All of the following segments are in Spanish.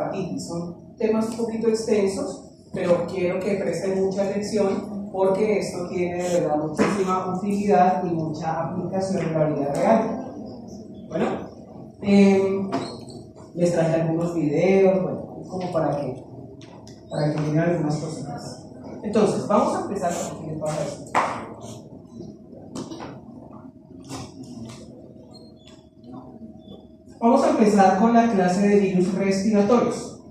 hepatitis. Son temas un poquito extensos, pero quiero que presten mucha atención porque esto tiene de verdad muchísima utilidad y mucha aplicación en la vida real. Bueno, les traje algunos videos, bueno, como para que miren algunas cositas. Entonces, vamos a empezar con ¿qué pasa esto? Vamos a empezar con la clase de virus respiratorios.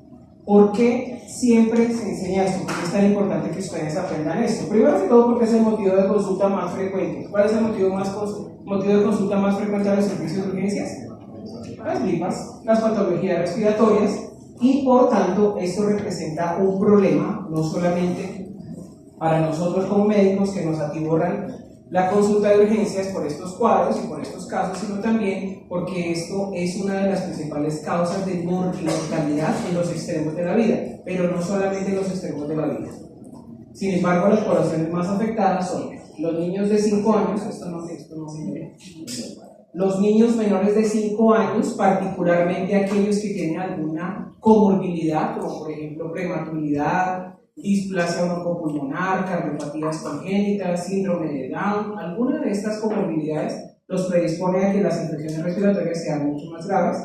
¿Por qué siempre se enseña esto? ¿Por qué es tan importante que ustedes aprendan esto? Primero que todo porque es el motivo de consulta más frecuente. ¿Cuál es el motivo de consulta más frecuente a los servicios de urgencias? Las gripas, las patologías respiratorias, y por tanto esto representa un problema no solamente para nosotros como médicos que nos atiborran la consulta de urgencias por estos cuadros y por estos casos, sino también porque esto es una de las principales causas de mortalidad en los extremos de la vida, pero no solamente en los extremos de la vida. Sin embargo, las poblaciones más afectadas son los niños de 5 años, los niños menores de 5 años, particularmente aquellos que tienen alguna comorbilidad, como por ejemplo prematuridad, displasia broncopulmonar, cardiopatías congénitas, síndrome de Down. Alguna de estas comorbilidades los predispone a que las infecciones respiratorias sean mucho más graves.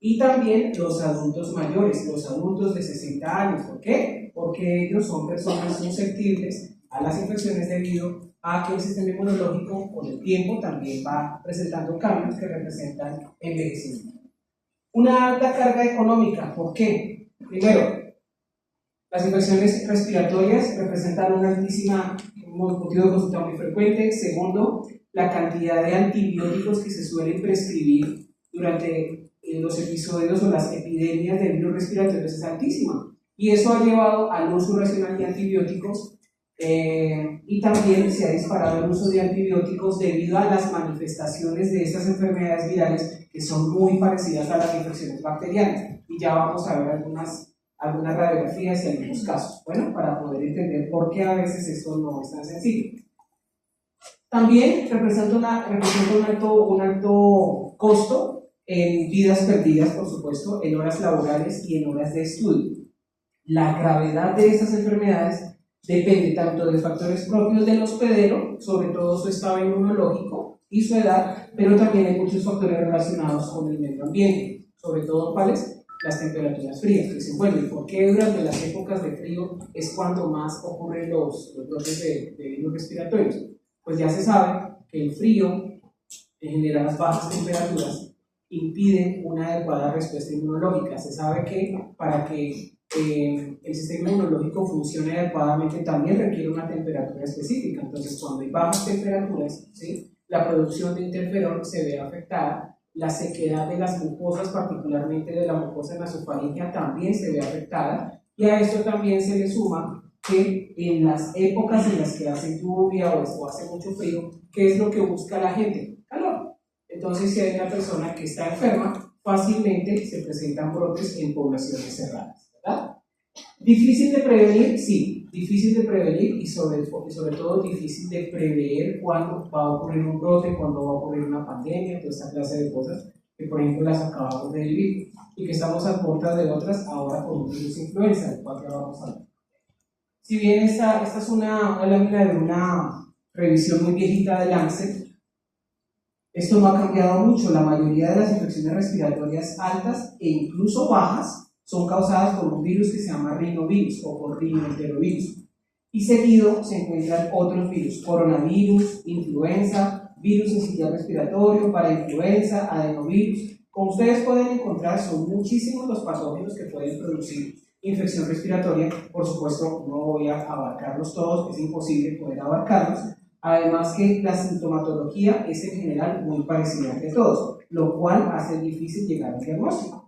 Y también los adultos mayores, los adultos de 60 años. ¿Por qué? Porque ellos son personas susceptibles a las infecciones debido a que el sistema inmunológico con el tiempo también va presentando cambios que representan envejecimiento. Una alta carga económica. ¿Por qué? Primero, las infecciones respiratorias representan un motivo de consulta muy frecuente. Segundo, la cantidad de antibióticos que se suelen prescribir durante los episodios o las epidemias de virus respiratorios es altísima. Y eso ha llevado al uso irracional de antibióticos y también se ha disparado el uso de antibióticos debido a las manifestaciones de estas enfermedades virales que son muy parecidas a las infecciones bacterianas. Y ya vamos a ver algunas radiografías y algunos casos, bueno, para poder entender por qué a veces esto no es tan sencillo. También representa un alto costo en vidas perdidas, por supuesto, en horas laborales y en horas de estudio. La gravedad de estas enfermedades depende tanto de factores propios del hospedero, sobre todo su estado inmunológico y su edad, pero también hay muchos factores relacionados con el medio ambiente, sobre todo ¿cuáles? Las temperaturas frías. Que dicen, bueno, ¿y por qué durante las épocas de frío es cuando más ocurren los brotes de virus respiratorios? Pues ya se sabe que el frío, en general las bajas temperaturas, impiden una adecuada respuesta inmunológica. Se sabe que para que el sistema inmunológico funcione adecuadamente también requiere una temperatura específica. Entonces, cuando hay bajas temperaturas, ¿sí?, la producción de interferón se ve afectada. La sequedad de las mucosas, particularmente de la mucosa nasofaríngea, también se ve afectada, y a esto también se le suma que en las épocas en las que hace lluvia o hace mucho frío, ¿qué es lo que busca la gente? Calor. Entonces, si hay una persona que está enferma, fácilmente se presentan brotes en poblaciones cerradas, ¿verdad? ¿Difícil de prevenir? Sí, difícil de prevenir y sobre todo difícil de prever cuándo va a ocurrir un brote, cuándo va a ocurrir una pandemia, toda esta clase de cosas que por ejemplo las acabamos de vivir y que estamos a puerta de otras ahora con un virus influenza, del cual ya vamos a ver. Si bien esta es una lámina de una revisión muy viejita de Lancet, esto no ha cambiado mucho. La mayoría de las infecciones respiratorias altas e incluso bajas son causadas por un virus que se llama rinovirus o por rinoenterovirus. Y seguido se encuentran otros virus, coronavirus, influenza, virus sincitial respiratorio, parainfluenza, adenovirus. Como ustedes pueden encontrar, son muchísimos los patógenos que pueden producir infección respiratoria. Por supuesto, no voy a abarcarlos todos, es imposible poder abarcarlos. Además que la sintomatología es en general muy parecida entre todos, lo cual hace difícil llegar al diagnóstico.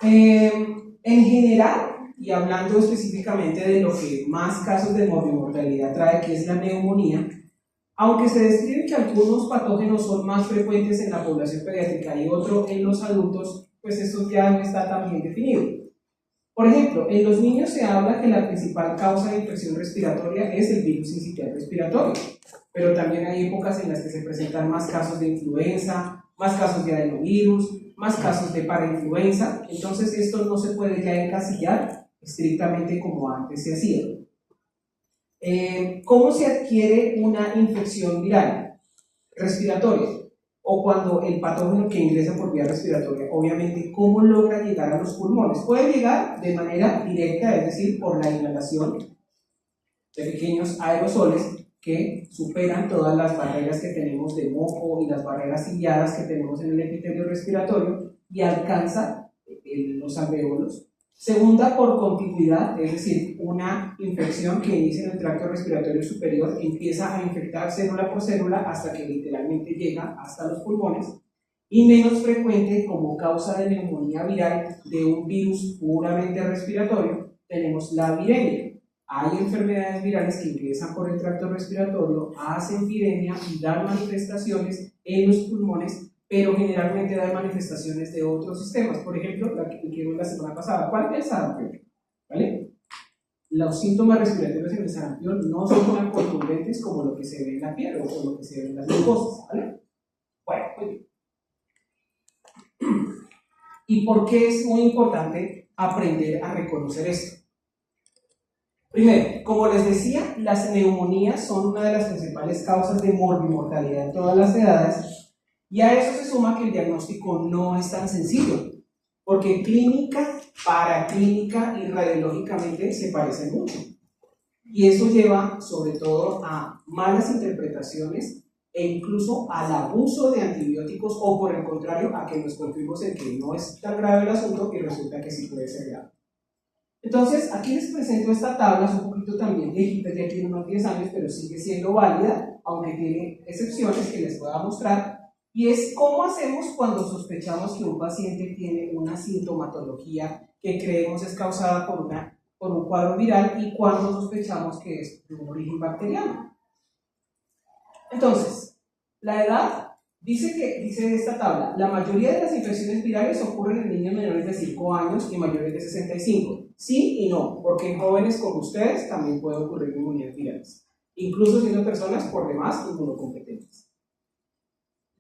En general, y hablando específicamente de lo que más casos de morbimortalidad trae, que es la neumonía, aunque se describe que algunos patógenos son más frecuentes en la población pediátrica y otro en los adultos, pues esto ya no está tan bien definido. Por ejemplo, en los niños se habla que la principal causa de infección respiratoria es el virus sincitial respiratorio, pero también hay épocas en las que se presentan más casos de influenza, más casos de adenovirus, más casos de parainfluenza. Entonces esto no se puede ya encasillar estrictamente como antes se hacía. ¿Cómo se adquiere una infección viral respiratoria? O cuando el patógeno que ingresa por vía respiratoria, obviamente, ¿cómo logra llegar a los pulmones? Puede llegar de manera directa, es decir, por la inhalación de pequeños aerosoles que superan todas las barreras que tenemos de moco y las barreras ciliadas que tenemos en el epitelio respiratorio y alcanza los alvéolos. Segunda, por contigüidad, es decir, una infección que inicia en el tracto respiratorio superior empieza a infectar célula por célula hasta que literalmente llega hasta los pulmones. Y menos frecuente, como causa de neumonía viral de un virus puramente respiratorio, tenemos la viremia. Hay enfermedades virales que ingresan por el tracto respiratorio, hacen viremia y dan manifestaciones en los pulmones, pero generalmente dan manifestaciones de otros sistemas. Por ejemplo, la que vimos la semana pasada, ¿cuál es el sarampión? ¿Vale? Los síntomas respiratorios en el sarampión no son tan contundentes como lo que se ve en la piel o lo que se ve en las mucosas, ¿vale? Bueno, muy bien. ¿Y por qué es muy importante aprender a reconocer esto? Primero, como les decía, las neumonías son una de las principales causas de morbimortalidad en todas las edades, y a eso se suma que el diagnóstico no es tan sencillo, porque clínica, paraclínica y radiológicamente se parecen mucho. Y eso lleva sobre todo a malas interpretaciones e incluso al abuso de antibióticos, o por el contrario, a que nos confiemos en que no es tan grave el asunto y resulta que sí puede ser grave. Entonces, aquí les presento esta tabla, es un poquito también viejita, ya tiene unos 10 años, pero sigue siendo válida, aunque tiene excepciones que les voy a mostrar, y es cómo hacemos cuando sospechamos que un paciente tiene una sintomatología que creemos es causada por un cuadro viral y cuando sospechamos que es de un origen bacteriano. Entonces, la edad, dice esta tabla, la mayoría de las infecciones virales ocurren en niños menores de 5 años y mayores de 65. Sí y no, porque en jóvenes como ustedes también puede ocurrir neumonías virales, incluso siendo personas por demás inmunocompetentes.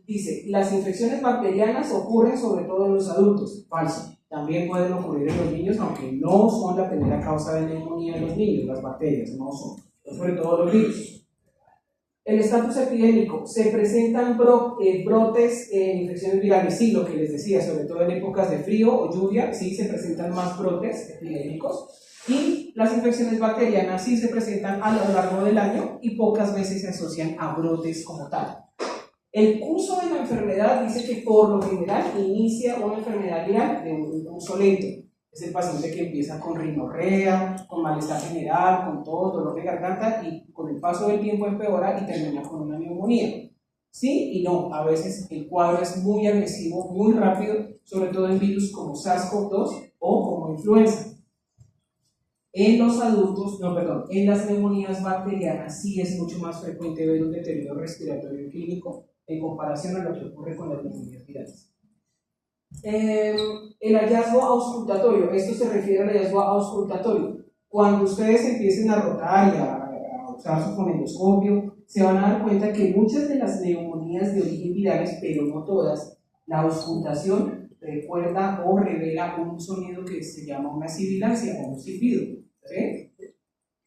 Dice, las infecciones bacterianas ocurren sobre todo en los adultos. Falso. También pueden ocurrir en los niños, aunque no son la primera causa de neumonía en los niños, las bacterias no son, sobre todo los virus. El estatus epidémico, se presentan brotes en infecciones virales, sí, lo que les decía, sobre todo en épocas de frío o lluvia, sí se presentan más brotes epidémicos, y las infecciones bacterianas sí se presentan a lo largo del año y pocas veces se asocian a brotes como tal. El curso de la enfermedad dice que por lo general inicia una enfermedad viral de un curso lento. Es el paciente que empieza con rinorrea, con malestar general, con tos, dolor de garganta, y con el paso del tiempo empeora y termina con una neumonía. Sí y no, a veces el cuadro es muy agresivo, muy rápido, sobre todo en virus como SARS-CoV-2 o como influenza. En los adultos, en las neumonías bacterianas sí es mucho más frecuente ver un deterioro respiratorio clínico en comparación a lo que ocurre con las neumonías virales. El hallazgo auscultatorio, esto se refiere al hallazgo auscultatorio. Cuando ustedes empiecen a rotar y a usar su fonendoscopio, se van a dar cuenta que muchas de las neumonías de origen virales, pero no todas, la auscultación recuerda o revela un sonido que se llama una sibilancia o un silbido, ¿sí?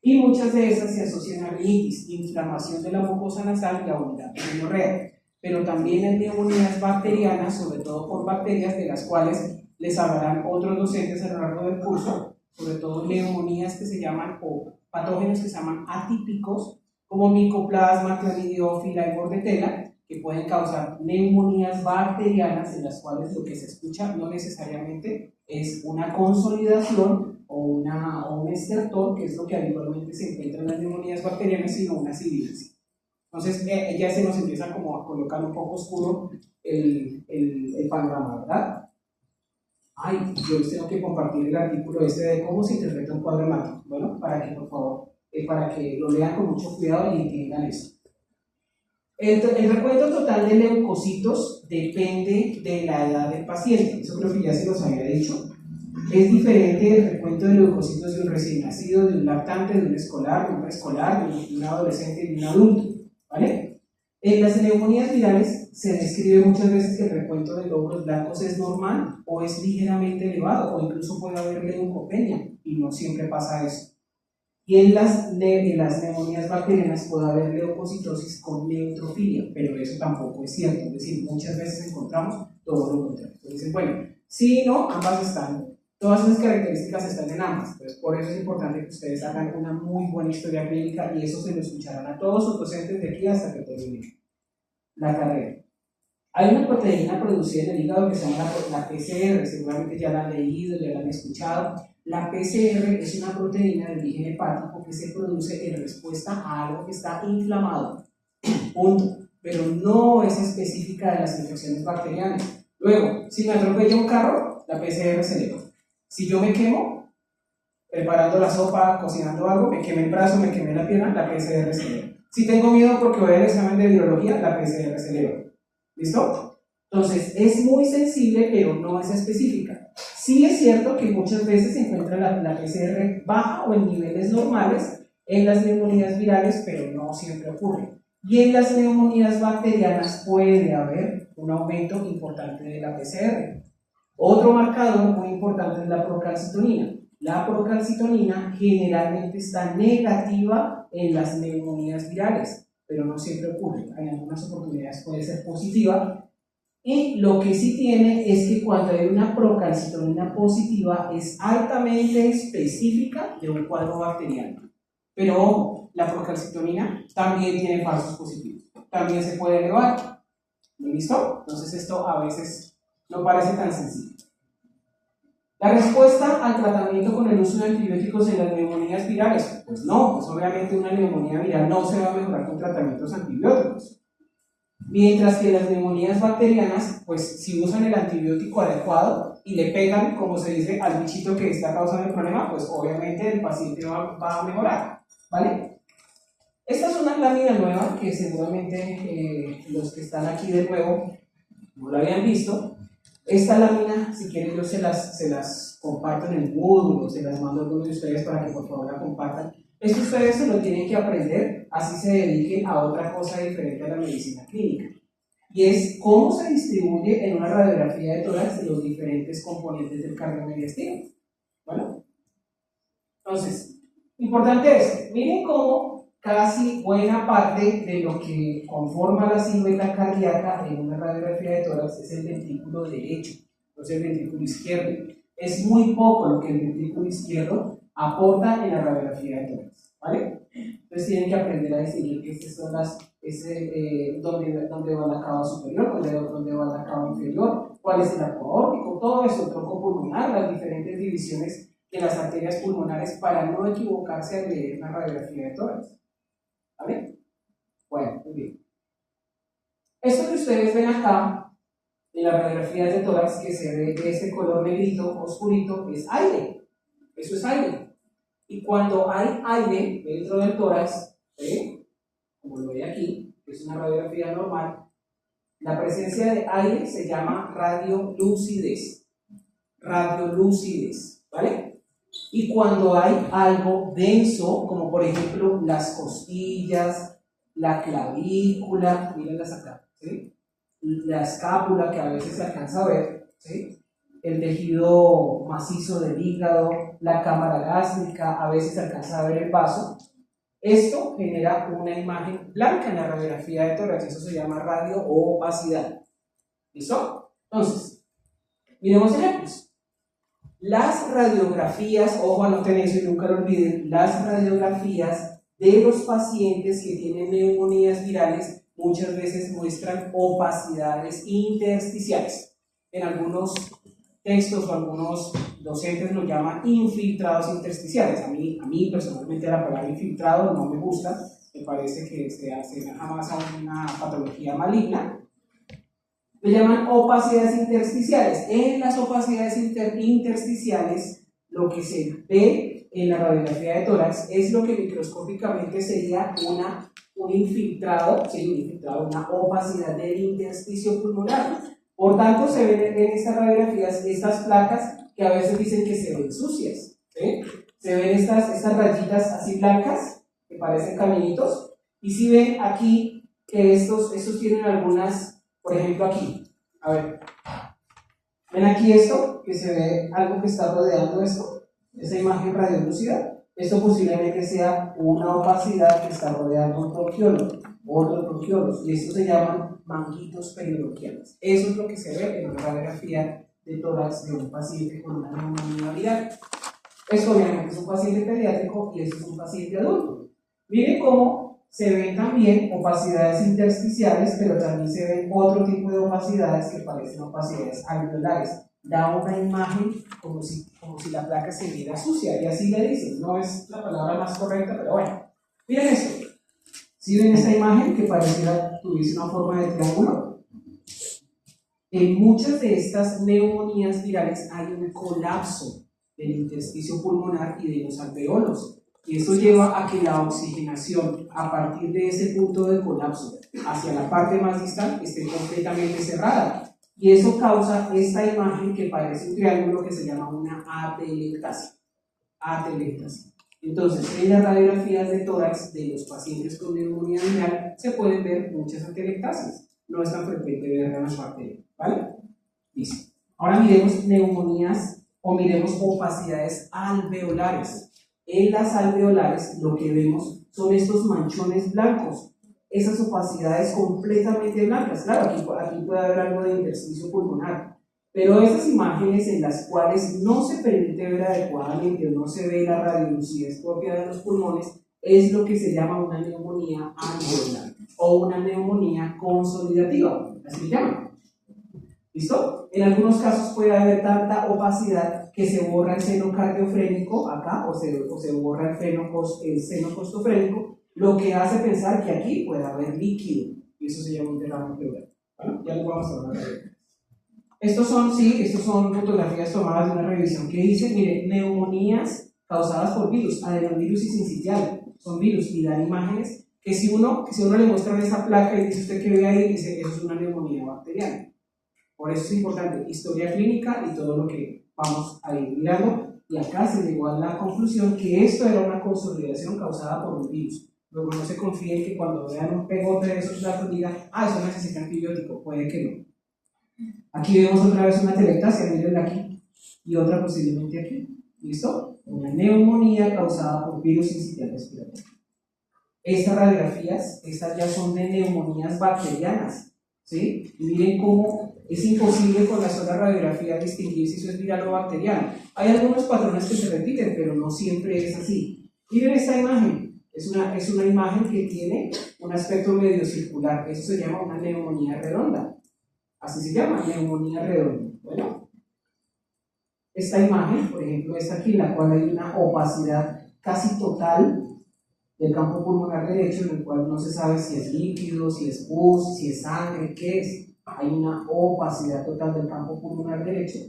Y muchas de esas se asocian a rinitis, inflamación de la mucosa nasal y a unidad de rinorrea. Pero también en neumonías bacterianas, sobre todo por bacterias de las cuales les hablarán otros docentes a lo largo del curso, sobre todo neumonías que se llaman, o patógenos que se llaman atípicos, como Mycoplasma, Clamidiófila y Bordetella, que pueden causar neumonías bacterianas en las cuales lo que se escucha no necesariamente es una consolidación o un estertor, que es lo que habitualmente se encuentra en las neumonías bacterianas, sino una sibilancia. Entonces ya se nos empieza como a colocar un poco oscuro el panorama, ¿verdad? Ay, yo les tengo que compartir el artículo de cómo se interpreta un cuadro hemático. Bueno, para que por favor, para que lo lean con mucho cuidado y entiendan eso. El recuento total de leucocitos depende de la edad del paciente, eso creo que ya se los había dicho. Es diferente el recuento de leucocitos de un recién nacido, de un lactante, de un escolar, de un preescolar, de un adolescente y de un adulto, ¿vale? En las neumonías virales se describe muchas veces que el recuento de glóbulos blancos es normal o es ligeramente elevado o incluso puede haber leucopenia y no siempre pasa eso. Y en las neumonías bacterianas puede haber leucocitosis con neutrofilia, pero eso tampoco es cierto, es decir, muchas veces encontramos todo lo contrario. Entonces dicen, bueno, sí, no, ambas están, todas esas características están en ambas, entonces por eso es importante que ustedes hagan una muy buena historia clínica y eso se lo escucharán a todos sus docentes de aquí hasta que terminen la carrera. Hay una proteína producida en el hígado que se llama la PCR, seguramente ya la han leído, ya la han escuchado. La PCR es una proteína de origen hepático que se produce en respuesta a algo que está inflamado, punto, pero no es específica de las infecciones bacterianas. Luego, si me atropella un carro, la PCR se eleva. Si yo me quemo, preparando la sopa, cocinando algo, me quemé el brazo, me quemé la pierna, la PCR se eleva. Si tengo miedo porque voy al examen de virología, la PCR se eleva. ¿Listo? Entonces, es muy sensible, pero no es específica. Sí es cierto que muchas veces se encuentra la PCR baja o en niveles normales en las neumonías virales, pero no siempre ocurre. Y en las neumonías bacterianas puede haber un aumento importante de la PCR. Otro marcador muy importante es la procalcitonina. La procalcitonina generalmente está negativa en las neumonías virales, pero no siempre ocurre. En algunas oportunidades puede ser positiva. Y lo que sí tiene es que cuando hay una procalcitonina positiva es altamente específica de un cuadro bacteriano. Pero ojo, la procalcitonina también tiene falsos positivos, también se puede elevar. ¿Listo? Entonces esto a veces no parece tan sencillo. La respuesta al tratamiento con el uso de antibióticos en las neumonías virales, pues no, pues obviamente una neumonía viral no se va a mejorar con tratamientos antibióticos. Mientras que las neumonías bacterianas, pues si usan el antibiótico adecuado y le pegan, como se dice, al bichito que está causando el problema, pues obviamente el paciente va a mejorar, ¿vale? Esta es una lámina nueva que seguramente los que están aquí de nuevo no la habían visto. Esta lámina, si quieren yo se las comparto en el Moodle o se las mando a algunos de ustedes para que por favor la compartan. Esto ustedes se lo tienen que aprender, así se dediquen a otra cosa diferente a la medicina clínica. Y es cómo se distribuye en una radiografía de tórax los diferentes componentes del cardiomediastino. Bueno, entonces, importante es, miren cómo casi buena parte de lo que conforma la silueta cardíaca en una radiografía de tórax es el ventrículo derecho, no es el ventrículo izquierdo. Es muy poco lo que el ventrículo izquierdo aporta en la radiografía de tórax, ¿vale? Entonces tienen que aprender a distinguir que estas son dónde va la cava superior, dónde va la cava inferior, cuál es el arco aórtico, todo eso, tronco pulmonar, las diferentes divisiones de las arterias pulmonares para no equivocarse al leer una radiografía de tórax, ¿vale? Bueno, muy bien. Esto que ustedes ven acá en las radiografías de tórax, que se ve de este color negrito, oscurito, es aire. Eso es aire. Y cuando hay aire dentro del tórax, como lo ve aquí, que es una radiografía normal, la presencia de aire se llama radiolucidez. Radiolucidez, ¿vale? Y cuando hay algo denso, como por ejemplo las costillas, la clavícula, mírenlas acá, ¿sí? La escápula que a veces se alcanza a ver, ¿sí? El tejido macizo del hígado, la cámara gástrica, a veces se alcanza a ver el vaso. Esto genera una imagen blanca en la radiografía de tórax, eso se llama radioopacidad. ¿Listo? Entonces, miremos ejemplos. Las radiografías, ojo, anoten eso y nunca lo olviden, las radiografías de los pacientes que tienen neumonías virales muchas veces muestran opacidades intersticiales. En algunos textos o algunos docentes lo llaman infiltrados intersticiales. A mí personalmente la palabra infiltrado no me gusta, me parece que se asemeja más a una patología maligna. Le llaman opacidades intersticiales. En las opacidades intersticiales, lo que se ve en la radiografía de tórax es lo que microscópicamente sería un infiltrado, una opacidad del intersticio pulmonar. Por tanto, se ven en estas radiografías estas placas que a veces dicen que se ven sucias, ¿sí? Se ven estas rayitas así blancas que parecen caminitos, y si ven aquí que estos tienen algunas, por ejemplo aquí, a ver, ven aquí esto, que se ve algo que está rodeando esto, esa imagen radiolúcida, esto posiblemente sea una opacidad que está rodeando un bronquiolo, otros bronquiolos, y estos se llaman manguitos peribronquiales. Eso es lo que se ve en una radiografía de tórax de un paciente con una neumonía viral. Esto obviamente es un paciente pediátrico y esto es un paciente adulto. Miren cómo se ven también opacidades intersticiales, pero también se ven otro tipo de opacidades que parecen opacidades alveolares. Da una imagen como si la placa se viera sucia, y así le dicen. No es la palabra más correcta, pero bueno. Miren esto. ¿Sí ven esta imagen que pareciera tuviese una forma de triángulo? En muchas de estas neumonías virales hay un colapso del intersticio pulmonar y de los alveolos. Y esto lleva a que la oxigenación a partir de ese punto de colapso hacia la parte más distal esté completamente cerrada. Y eso causa esta imagen que parece un triángulo que se llama una atelectasia. Atelectasia. Entonces, en las radiografías de tórax de los pacientes con neumonía viral se pueden ver muchas atelectasias. No es tan frecuente ver las bacterias, ¿vale? Listo. Ahora miremos neumonías o miremos opacidades alveolares. En las alveolares lo que vemos son estos manchones blancos, esas opacidades completamente blancas. Claro, aquí puede haber algo de intersticio pulmonar, pero esas imágenes en las cuales no se permite ver adecuadamente o no se ve la radiolucidez propia de los pulmones es lo que se llama una neumonía alveolar o una neumonía consolidativa, así se llama. ¿Listo? En algunos casos puede haber tanta opacidad que se borra el seno cardiofrénico acá o se borra el seno costofrénico, lo que hace pensar que aquí puede haber líquido y eso se llama un derrame pleural. Bueno, ya les vamos a hablar de ello. Estos son fotografías tomadas de una revisión que hice. Miren, neumonías causadas por virus, adenovirus y sincitial, son virus y dan imágenes que si uno le muestra esa placa y dice usted que ve ahí, dice eso es una neumonía bacteriana. Por eso es importante historia clínica y todo lo que vamos a ir mirando. Y acá se llegó a la conclusión que esto era una consolidación causada por un virus. Luego no se confíen que cuando vean un pegote de esos datos digan, eso necesita antibiótico, puede que no. Aquí vemos otra vez una atelectasia, miren aquí, y otra posiblemente aquí. ¿Listo? Una neumonía causada por virus sincitial respiratorio. Estas radiografías, estas ya son de neumonías bacterianas, ¿sí? Y miren cómo es imposible con la sola radiografía distinguir si eso es viral o bacteriano. Hay algunos patrones que se repiten, pero no siempre es así. Miren esta imagen, es una imagen que tiene un aspecto medio circular, eso se llama una neumonía redonda. Así se llama, neumonía redonda. Bueno, esta imagen, por ejemplo, esta aquí, en la cual hay una opacidad casi total del campo pulmonar derecho, en el cual no se sabe si es líquido, si es pus, si es sangre, qué es. Hay una opacidad total del campo pulmonar derecho.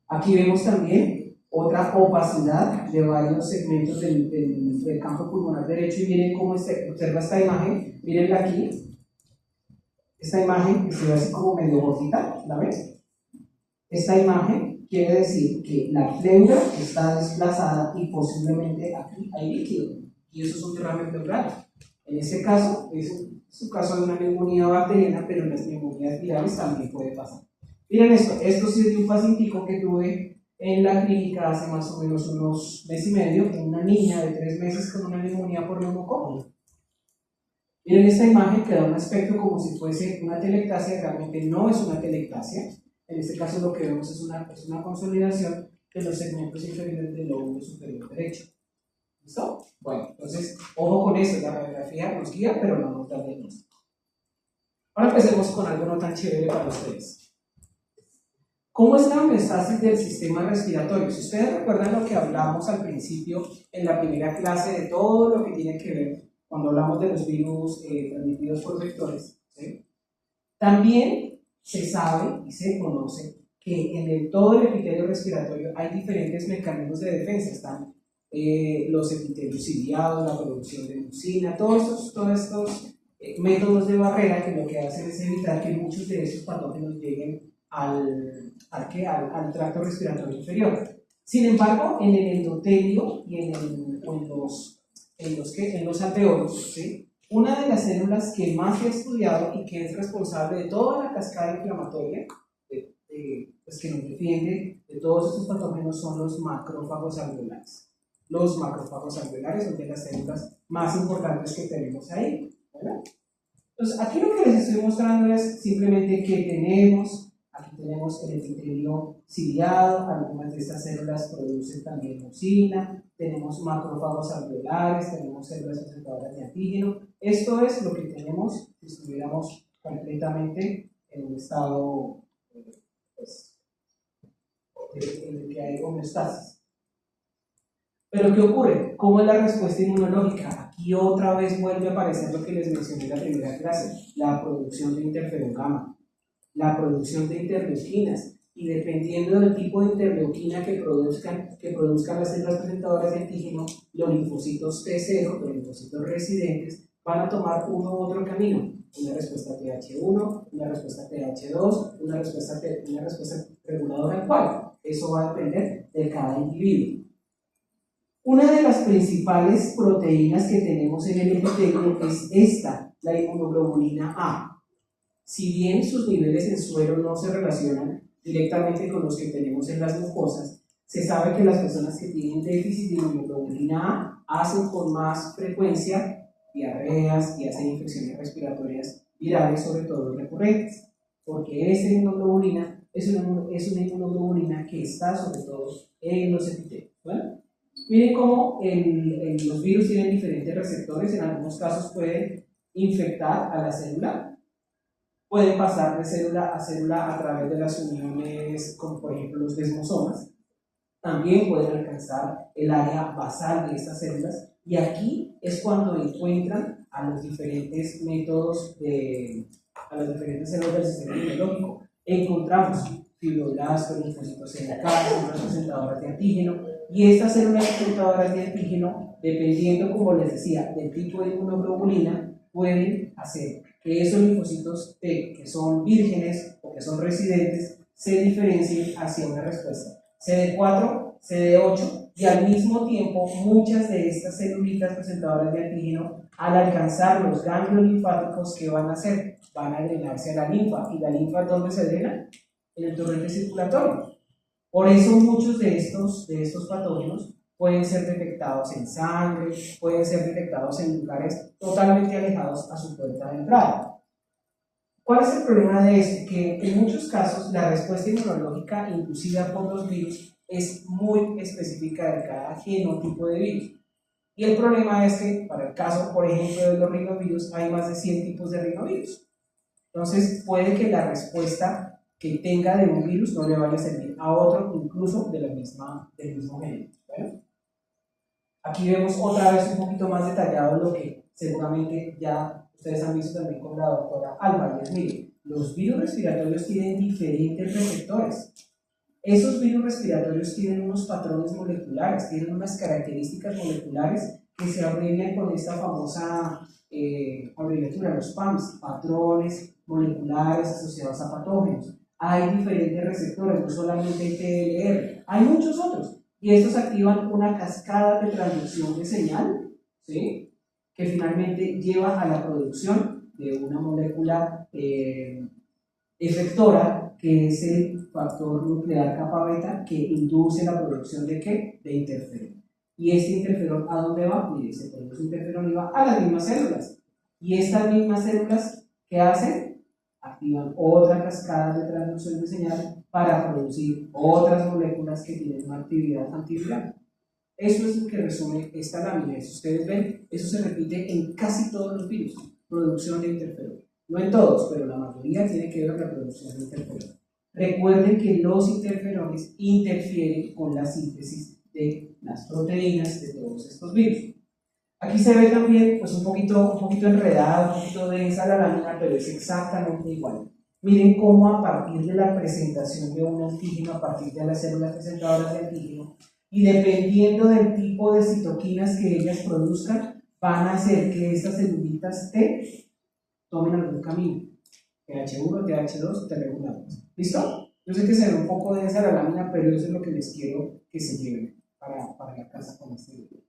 Aquí vemos también otra opacidad de varios segmentos del campo pulmonar derecho y miren cómo observa esta imagen, mirenla aquí. Esta imagen que se ve así como medio gordita, ¿la ves? Esta imagen quiere decir que la pleura está desplazada y posiblemente aquí hay líquido, y eso es un derrame pleural. En ese caso, es un caso de una neumonía bacteriana, pero en las neumonías virales también puede pasar. Miren esto sí es de un pacientico que tuve en la clínica hace más o menos unos meses y medio, una niña de 3 meses con una neumonía por neumococo. Miren esta imagen que da un aspecto como si fuese una atelectasia, realmente no es una atelectasia. En este caso lo que vemos es una consolidación de los segmentos inferiores del lóbulo superior derecho. ¿Listo? Bueno, entonces, ojo con eso, la radiografía nos guía, pero no nos da diagnóstico. Ahora empecemos con algo no tan chévere para ustedes. ¿Cómo es la homeostasis del sistema respiratorio? Si ustedes recuerdan lo que hablamos al principio en la primera clase de todo lo que tiene que ver cuando hablamos de los virus transmitidos por vectores, ¿sí? También se sabe y se conoce que en todo el epitelio respiratorio hay diferentes mecanismos de defensa. Están los epitelios ciliados, la producción de mucina, todos estos métodos de barrera que lo que hacen es evitar que muchos de esos patógenos lleguen al tracto respiratorio inferior. Sin embargo, en el endotelio y en los alveolos, ¿sí? Una de las células que más se ha estudiado y que es responsable de toda la cascada inflamatoria, pues que nos defiende de todos estos patógenos, son los macrófagos alveolares. Los macrófagos alveolares son de las células más importantes que tenemos ahí, ¿verdad? Entonces, aquí lo que les estoy mostrando es simplemente que aquí tenemos el epitelio ciliado, algunas de estas células producen también mucina, tenemos macrófagos alveolares, tenemos células presentadoras de antígeno. Esto es lo que tenemos si estuviéramos completamente en un estado pues, en el que hay homeostasis. Pero ¿qué ocurre? ¿Cómo es la respuesta inmunológica? Aquí otra vez vuelve a aparecer lo que les mencioné en la primera clase, la producción de interferón gamma, la producción de interleuquinas, y dependiendo del tipo de interleuquina que produzcan las células presentadoras de antígeno, los linfocitos T0, los linfocitos residentes, van a tomar uno u otro camino. Una respuesta TH1, una respuesta TH2, una respuesta reguladora. ¿Cuál? Eso va a depender de cada individuo. Una de las principales proteínas que tenemos en el epitelio es esta, la inmunoglobulina A. Si bien sus niveles en suero no se relacionan directamente con los que tenemos en las mucosas, se sabe que las personas que tienen déficit de inmunoglobulina A hacen con más frecuencia diarreas y hacen infecciones respiratorias virales, sobre todo recurrentes, porque esta inmunoglobulina es una inmunoglobulina que está sobre todo en los epitelios. ¿Vale? Miren cómo los virus tienen diferentes receptores, en algunos casos pueden infectar a la célula, pueden pasar de célula a célula a través de las uniones, como por ejemplo los desmosomas, también pueden alcanzar el área basal de estas células, y aquí es cuando encuentran a los diferentes métodos a las diferentes células del sistema inmunológico. Encontramos fibroblastos, linfocitos NK, células presentadoras de antígeno, y estas células presentadoras de antígeno, dependiendo, como les decía, del tipo de inmunoglobulina, pueden hacer que esos linfocitos T, que son vírgenes o que son residentes, se diferencien hacia una respuesta CD4, CD8, y al mismo tiempo muchas de estas celulitas presentadoras de antígeno, al alcanzar los ganglios linfáticos, ¿qué van a hacer? Van a drenarse a la linfa. ¿Y la linfa dónde se drena? En el torrente circulatorio. Por eso muchos de estos patógenos pueden ser detectados en sangre, pueden ser detectados en lugares totalmente alejados a su puerta de entrada. ¿Cuál es el problema de esto? Que en muchos casos la respuesta inmunológica inducida por los virus es muy específica de cada genotipo de virus. Y el problema es que, para el caso, por ejemplo, de los rinovirus, hay más de 100 tipos de rinovirus. Entonces, puede que la respuesta que tenga de un virus no le vaya a servir a otro, incluso del mismo género. ¿Bueno? Aquí vemos otra vez un poquito más detallado lo que seguramente ya ustedes han visto también con la doctora Álvarez. Miren, los virus respiratorios tienen diferentes receptores. Esos virus respiratorios tienen unos patrones moleculares, tienen unas características moleculares que se abrevian con esta famosa abreviatura, los PAMs, patrones moleculares asociados a patógenos. Hay diferentes receptores, no solamente el TLR, hay muchos otros, y estos activan una cascada de transducción de señal, ¿sí?, que finalmente lleva a la producción de una molécula efectora, que es el factor nuclear kappa beta, que induce la producción ¿de qué? De interferón. Y este interferón, ¿a dónde va? Mire, se produce interferón y va a las mismas células. Y estas mismas células, ¿qué hacen? Activan otra cascada de transducción de señal para producir otras moléculas que tienen una actividad antiviral. Eso es lo que resume esta lámina. Si ustedes ven, eso se repite en casi todos los virus, producción de interferón. No en todos, pero la mayoría tiene que ver con la producción de interferón. Recuerden que los interferones interfieren con la síntesis de las proteínas de todos estos virus. Aquí se ve también pues, un poquito enredada, un poquito densa la lámina, pero es exactamente igual. Miren cómo a partir de la presentación de un antígeno, a partir de las células presentadoras de antígeno, y dependiendo del tipo de citoquinas que ellas produzcan, van a hacer que estas celulitas T tomen algún camino. TH1, TH2, T regulares. ¿Listo? Yo sé que se ve un poco densa la lámina, pero eso es lo que les quiero que se lleven para la casa con este video.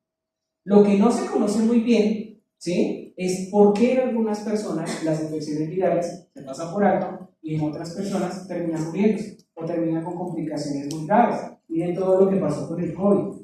Lo que no se conoce muy bien, ¿sí?, es por qué en algunas personas las infecciones virales se pasan por alto y en otras personas terminan muriéndose o terminan con complicaciones muy graves. Miren todo lo que pasó con el COVID.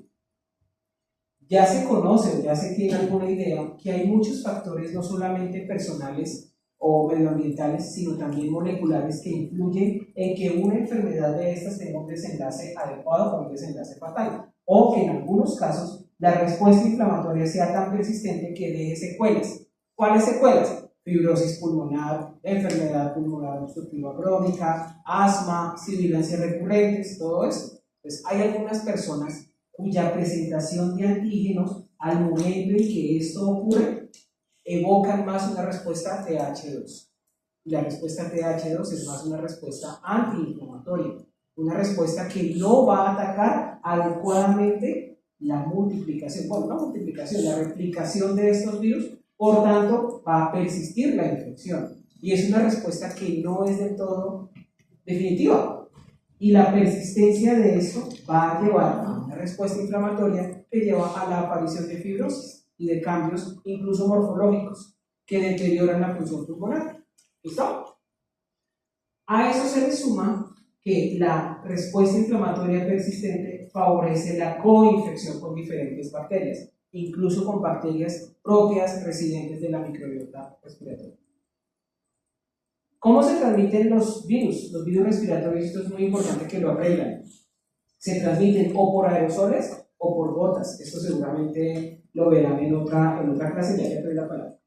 Ya se conoce, ya se tiene alguna idea que hay muchos factores, no solamente personales o medioambientales, sino también moleculares que influyen en que una enfermedad de estas tenga un desenlace adecuado o un desenlace fatal, o que en algunos casos la respuesta inflamatoria sea tan persistente que deje secuelas. ¿Cuáles secuelas? Fibrosis pulmonar, enfermedad pulmonar obstructiva crónica, asma, sibilancias recurrentes, todo eso. Pues hay algunas personas cuya presentación de antígenos al momento en que esto ocurre evocan más una respuesta TH2. Y la respuesta TH2 es más una respuesta antiinflamatoria, una respuesta que no va a atacar adecuadamente la multiplicación, bueno, no multiplicación, la replicación de estos virus, por tanto va a persistir la infección. Y es una respuesta que no es del todo definitiva. Y la persistencia de esto va a llevar a una respuesta inflamatoria que lleva a la aparición de fibrosis y de cambios incluso morfológicos que deterioran la función pulmonar. ¿Listo? A eso se le suma que la respuesta inflamatoria persistente favorece la coinfección con diferentes bacterias, incluso con bacterias propias residentes de la microbiota respiratoria. ¿Cómo se transmiten los virus? Los virus respiratorios, esto es muy importante que lo aprendan. Se transmiten o por aerosoles o por gotas. Esto seguramente lo verán en otra clase, ya que aprendí la palabra.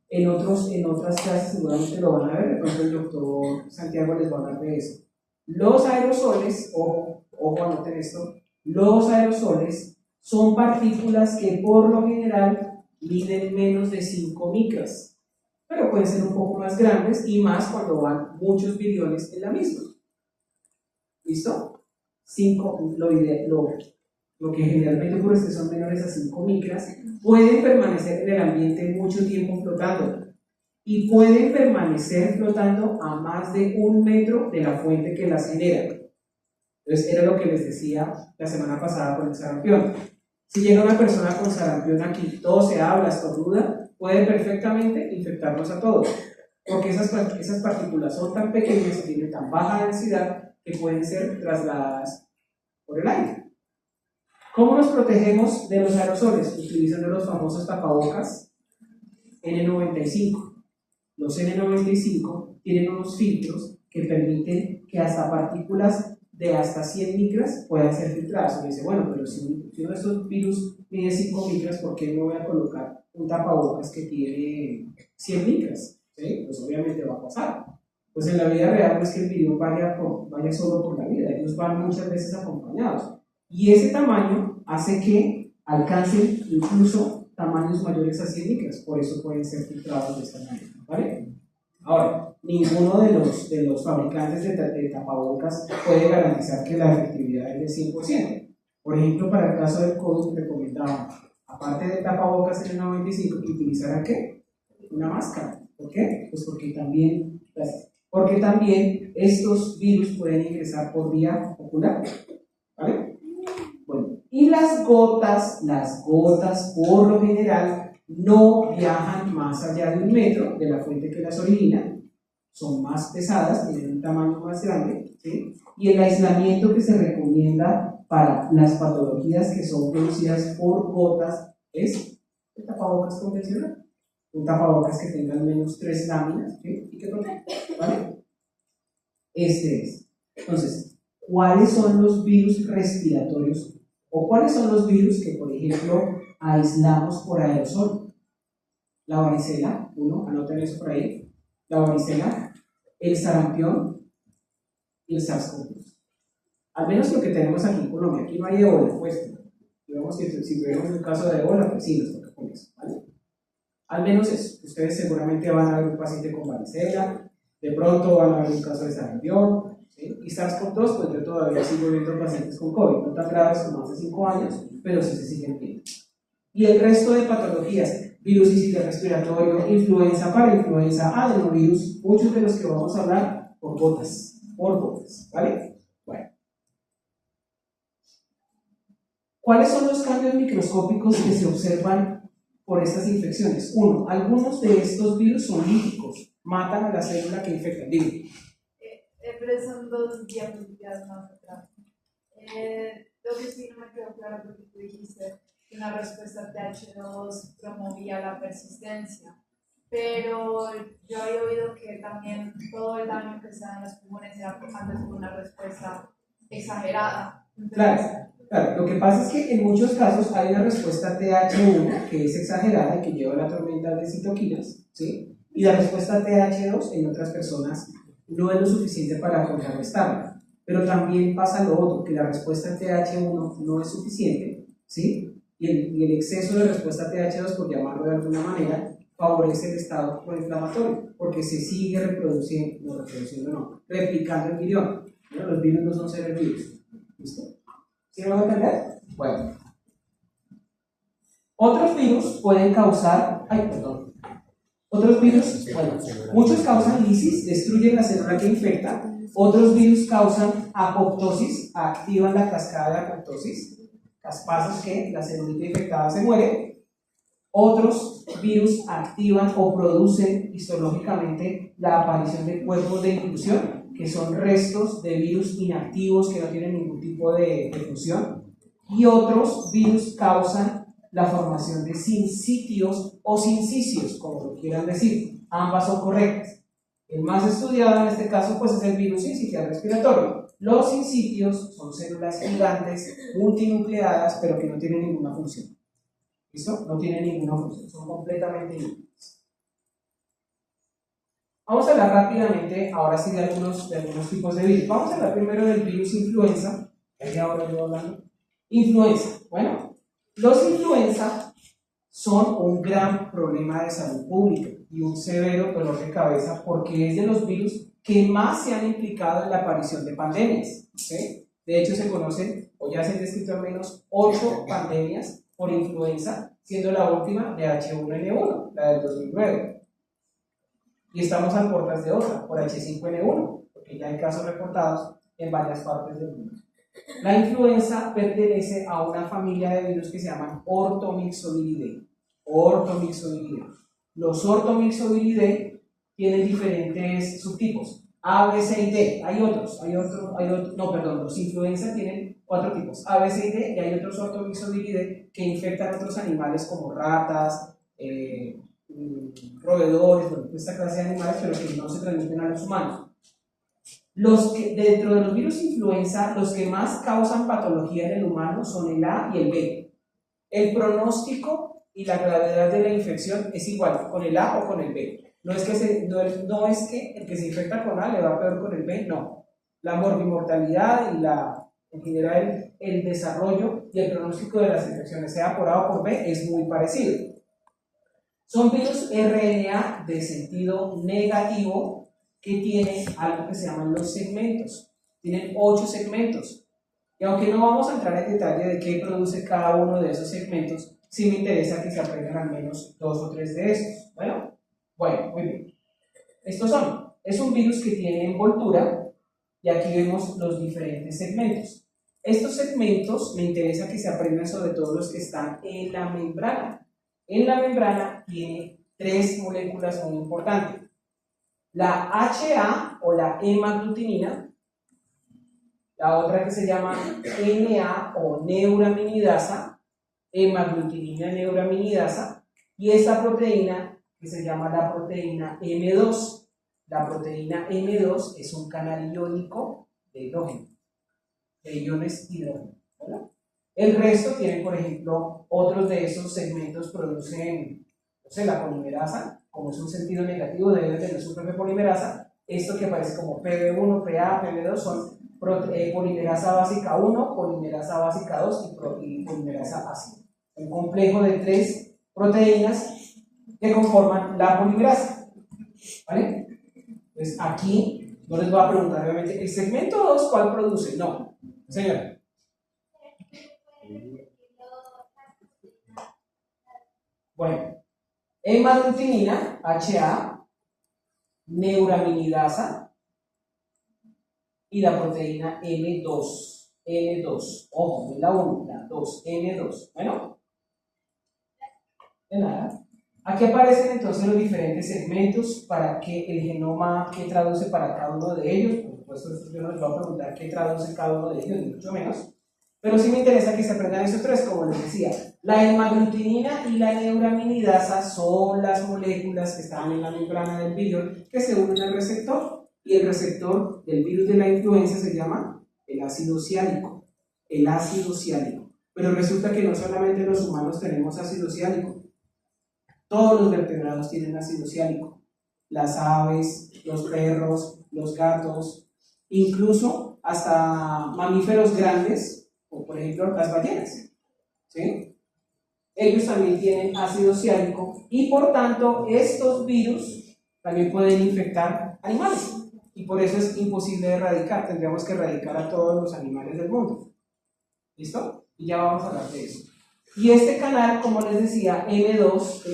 En otras clases seguramente lo van a ver, de pronto el doctor Santiago les va a hablar de eso. Los aerosoles, ojo, anoten esto, los aerosoles son partículas que por lo general miden menos de 5 micras. Pero pueden ser un poco más grandes y más cuando van muchos viriones en la misma. ¿Listo? 5, lo que generalmente ocurre es que son menores a 5 micras, pueden permanecer en el ambiente mucho tiempo flotando y pueden permanecer flotando a más de 1 metro de la fuente que las genera. Entonces, era lo que les decía la semana pasada con el sarampión. Si llega una persona con sarampión aquí, tose, habla, estornuda, puede perfectamente infectarnos a todos, porque esas partículas son tan pequeñas y tienen tan baja densidad que pueden ser trasladadas por el aire. ¿Cómo nos protegemos de los aerosoles? Utilizando los famosos tapabocas N95. Los N95 tienen unos filtros que permiten que hasta partículas de hasta 100 micras puedan ser filtradas. Uno dice, bueno, pero si uno de estos virus mide 5 micras, ¿por qué no voy a colocar un tapabocas que tiene 100 micras? ¿Sí? Pues obviamente va a pasar. Pues en la vida real no es que el virus vaya solo por la vida, ellos van muchas veces acompañados. Y ese tamaño hace que alcancen incluso tamaños mayores a 100 micras, por eso pueden ser filtrados de esta manera, ¿vale? Ahora, ninguno de los fabricantes de tapabocas puede garantizar que la efectividad es del 100%. Por ejemplo, para el caso del COVID, recomendaban, aparte de tapabocas en el 95, que utilizaran ¿qué? Una máscara. ¿Por qué? Pues porque también estos virus pueden ingresar por vía ocular. ¿Vale? Bueno, y las gotas por lo general no viajan más allá de 1 metro de la fuente que las origina, son más pesadas, tienen un tamaño más grande, ¿sí? Y el aislamiento que se recomienda para las patologías que son producidas por gotas es el tapabocas convencional, un tapabocas que tenga al menos 3 láminas, ¿sí? Y que proteja, ¿vale? Este es. Entonces, ¿cuáles son los virus respiratorios o cuáles son los virus que, por ejemplo, aislamos por aerosol? La varicela, anoten eso por ahí, la varicela, el sarampión y el SARS-CoV-2. Al menos lo que tenemos aquí en Colombia. Aquí no hay ébola, pues. Digamos que si tuviéramos un caso de ébola, pues sí, nos toca con eso, ¿vale? Al menos eso. Ustedes seguramente van a ver un paciente con varicela, de pronto van a ver un caso de sarampión, ¿sí? Y SARS-CoV-2, pues yo todavía sigo viendo pacientes con COVID, no tan graves como hace 5 años, pero sí se siguen viendo. Y el resto de patologías, virus sincicial respiratorio, influenza, parainfluenza, adenovirus, muchos de los que vamos a hablar por gotas, ¿vale? Bueno. ¿Cuáles son los cambios microscópicos que se observan por estas infecciones. Uno, algunos de estos virus son líticos, matan a la célula que infecta. Digo. Pero son dos diapositivas más atrás. Lo que sí no me quedó claro porque tú dijiste que una respuesta TH2 promovía la persistencia, pero yo había oído que también todo el daño que se da en los pulmones era antes por una respuesta exagerada. Claro, claro, lo que pasa es que en muchos casos hay una respuesta TH1 que es exagerada y que lleva la tormenta de citoquinas, ¿sí? Y la respuesta TH2 en otras personas no es lo suficiente para contrarrestarla. Pero también pasa lo otro, que la respuesta TH1 no es suficiente, ¿sí? Y el exceso de respuesta TH2, por llamarlo de alguna manera, favorece el estado proinflamatorio, porque se sigue replicando el virión. ¿No? Los virus no son seres vivos. ¿Listo? ¿Sí lo van a entender? Bueno. Otros virus pueden causar. Otros virus, bueno, muchos causan lisis, destruyen la célula que infecta. Otros virus causan apoptosis, activan la cascada de apoptosis, pasos que la célula infectada se muere. Otros virus activan o producen histológicamente la aparición de cuerpos de inclusión, que son restos de virus inactivos que no tienen ningún tipo de función. Y otros virus causan la formación de sincitios o sincicios, como lo quieran decir. Ambas son correctas. El más estudiado en este caso pues es el virus sincitial respiratorio. Los sincitios son células gigantes, multinucleadas, pero que no tienen ninguna función. ¿Listo? No tienen ninguna función, son completamente inútiles. Vamos a hablar rápidamente, ahora sí, de algunos tipos de virus. Vamos a hablar primero del virus influenza. Ahora yo hablando. Influenza. Bueno, los influenza son un gran problema de salud pública y un severo dolor de cabeza porque es de los virus que más se han implicado en la aparición de pandemias. ¿Sí? De hecho, se conocen, o ya se han descrito al menos 8 pandemias por influenza, siendo la última de H1N1, la del 2009. Y estamos a puertas de otra, por H5N1, porque ya hay casos reportados en varias partes del mundo. La influenza pertenece a una familia de virus que se llaman Orthomyxoviridae. Orthomyxoviridae. Los Orthomyxoviridae tienen diferentes subtipos. A, B, C y D. Hay otros. No, perdón, los influenza tienen 4 tipos. A, B, C y D, y hay otros Orthomyxoviridae que infectan a otros animales como ratas, roedores, bueno, esta clase de animales, pero que no se transmiten a los humanos. Dentro de los virus influenza, los que más causan patología en el humano son el A y el B. El pronóstico y la gravedad de la infección es igual con el A o con el B. No es que el que se infecta con A le va peor con el B, no. La morbimortalidad y en general el desarrollo y el pronóstico de las infecciones, sea por A o por B, es muy parecido. Son virus RNA de sentido negativo que tienen algo que se llaman los segmentos. Tienen 8 segmentos. Y aunque no vamos a entrar en detalle de qué produce cada uno de esos segmentos, sí me interesa que se aprendan al menos 2 o 3 de estos. Bueno, muy bien. Estos son. Es un virus que tiene envoltura y aquí vemos los diferentes segmentos. Estos segmentos me interesa que se aprendan sobre todo los que están en la membrana. En la membrana tiene 3 moléculas muy importantes. La HA o la hemaglutinina, la otra que se llama NA o neuraminidasa, hemaglutinina neuraminidasa, y esta proteína que se llama la proteína M2. La proteína M2 es un canal iónico de hidrógeno, de iones hidrógeno, ¿verdad? El resto tienen, por ejemplo, otros de esos segmentos producen, no sé, la polimerasa, como es un sentido negativo, debe tener su propia polimerasa. Esto que aparece como PB1, PA, PB2 son polimerasa básica 1, polimerasa básica 2 y polimerasa ácida. Un complejo de 3 proteínas que conforman la polimerasa. ¿Vale? Entonces aquí no les voy a preguntar obviamente, ¿el segmento 2 cuál produce? No, señora. Bueno, hemaglutinina, HA, neuraminidasa y la proteína M2. M2, ojo, no es la 1, la 2, M2. Bueno, De nada. Aquí aparecen entonces los diferentes segmentos para que el genoma, qué traduce para cada uno de ellos. Por supuesto, yo no les voy a preguntar qué traduce cada uno de ellos, ni mucho menos. Pero sí me interesa que se aprendan esos tres, como les decía. La hemaglutinina y la neuraminidasa son las moléculas que están en la membrana del virus que se unen al receptor. Y el receptor del virus de la influenza se llama el ácido ciálico. El ácido ciálico. Pero resulta que no solamente los humanos tenemos ácido ciálico. Todos los vertebrados tienen ácido ciálico. Las aves, los perros, los gatos, incluso hasta mamíferos grandes, como por ejemplo las ballenas, ¿sí? Ellos también tienen ácido ciálico y por tanto estos virus también pueden infectar animales y por eso es imposible de erradicar. Tendríamos que erradicar a todos los animales del mundo. ¿Listo? Y ya vamos a hablar de eso. Y este canal, como les decía, M2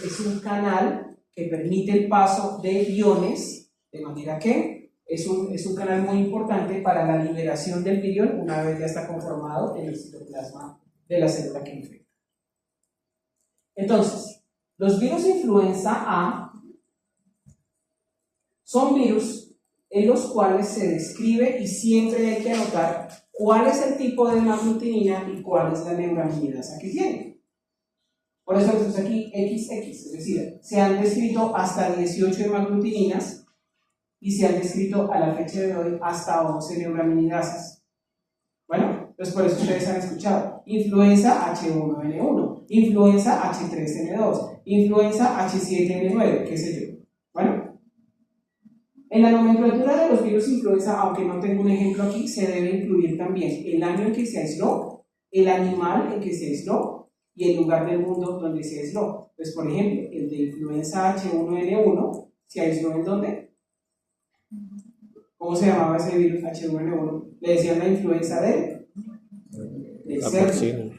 es un canal que permite el paso de iones, de manera que es un canal muy importante para la liberación del virión una vez ya está conformado en el citoplasma de la célula que infecta. Entonces, los virus influenza A son virus en los cuales se describe y siempre hay que anotar cuál es el tipo de hemaglutinina y cuál es la neuraminidasa que tiene. Por eso puse aquí XX, es decir, se han descrito hasta 18 hemaglutininas y se han descrito a la fecha de hoy hasta 11 neuraminidasas. Bueno, pues por eso ustedes han escuchado influenza H1N1, influenza H3N2, influenza H7N9, qué sé yo. Bueno, en la nomenclatura de los virus influenza, aunque no tengo un ejemplo aquí, se debe incluir también el año en que se aisló, el animal en que se aisló y el lugar del mundo donde se aisló. Pues, por ejemplo, el de influenza H1N1 se aisló ¿en dónde? ¿Cómo se llamaba ese virus H1N1? Le decían la influenza del cerdo.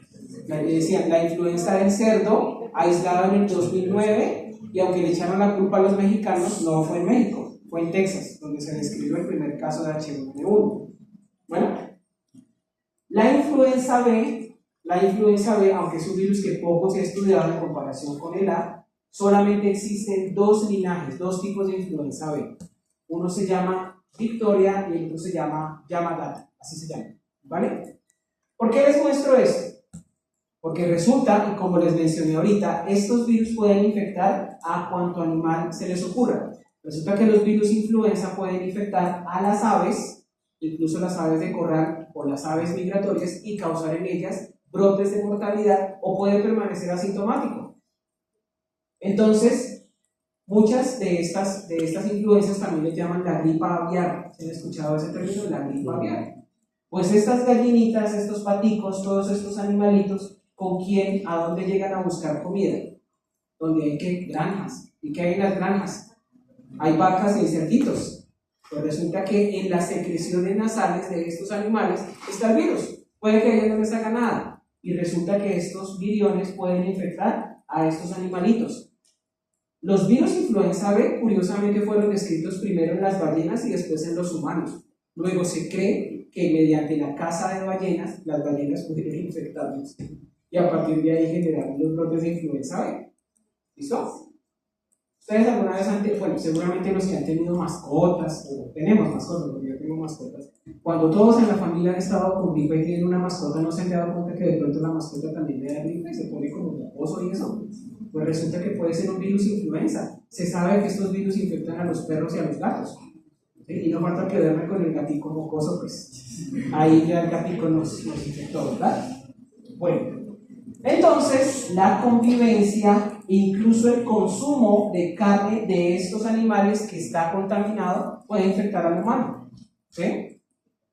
Le decían la influenza del cerdo, aislado en el 2009, y aunque le echaron la culpa a los mexicanos, no fue en México. Fue en Texas, donde se describió el primer caso de H1N1. Bueno, la influenza B, aunque es un virus que poco se ha estudiado en comparación con el A, solamente existen dos linajes, dos tipos de influenza B. Uno se llama Victoria y el otro se llama Yamagata, así se llama, ¿vale? ¿Por qué les muestro esto? Porque resulta, y como les mencioné ahorita, estos virus pueden infectar a cuanto animal se les ocurra. Resulta que los virus influenza pueden infectar a las aves, incluso las aves de corral o las aves migratorias, y causar en ellas brotes de mortalidad o puede permanecer asintomático. Entonces, muchas de estas influencias también les llaman la gripa aviar. ¿Se han escuchado ese término? La gripa aviar. Pues estas gallinitas, estos paticos, todos estos animalitos, ¿con quién? ¿A dónde llegan a buscar comida? Donde hay que granjas. ¿Y qué hay en las granjas? Hay vacas y hay cerditos. Pues resulta que en las secreciones nasales de estos animales está el virus. Puede que ellos no les haga nada. Y resulta que estos viriones pueden infectar a estos animalitos. Los virus influenza B, curiosamente, fueron descritos primero en las ballenas y después en los humanos. Luego se cree que mediante la caza de ballenas, las ballenas pudieron infectarlos. Y a partir de ahí generaron los brotes de influenza B. ¿Listo? Ustedes alguna vez bueno, seguramente los que han tenido mascotas, o tenemos mascotas, porque yo tengo mascotas, cuando todos en la familia han estado con gripe y tienen una mascota, no se han dado cuenta que de pronto la mascota también le da gripe y se pone como mocoso y eso. Pues resulta que puede ser un virus influenza. Se sabe que estos virus infectan a los perros y a los gatos. ¿Sí? Y no falta que duerme con el gatico mocoso, pues ahí ya el gatico nos infectó, ¿verdad? Bueno, entonces la convivencia, incluso el consumo de carne de estos animales que está contaminado puede infectar al humano. ¿Sí?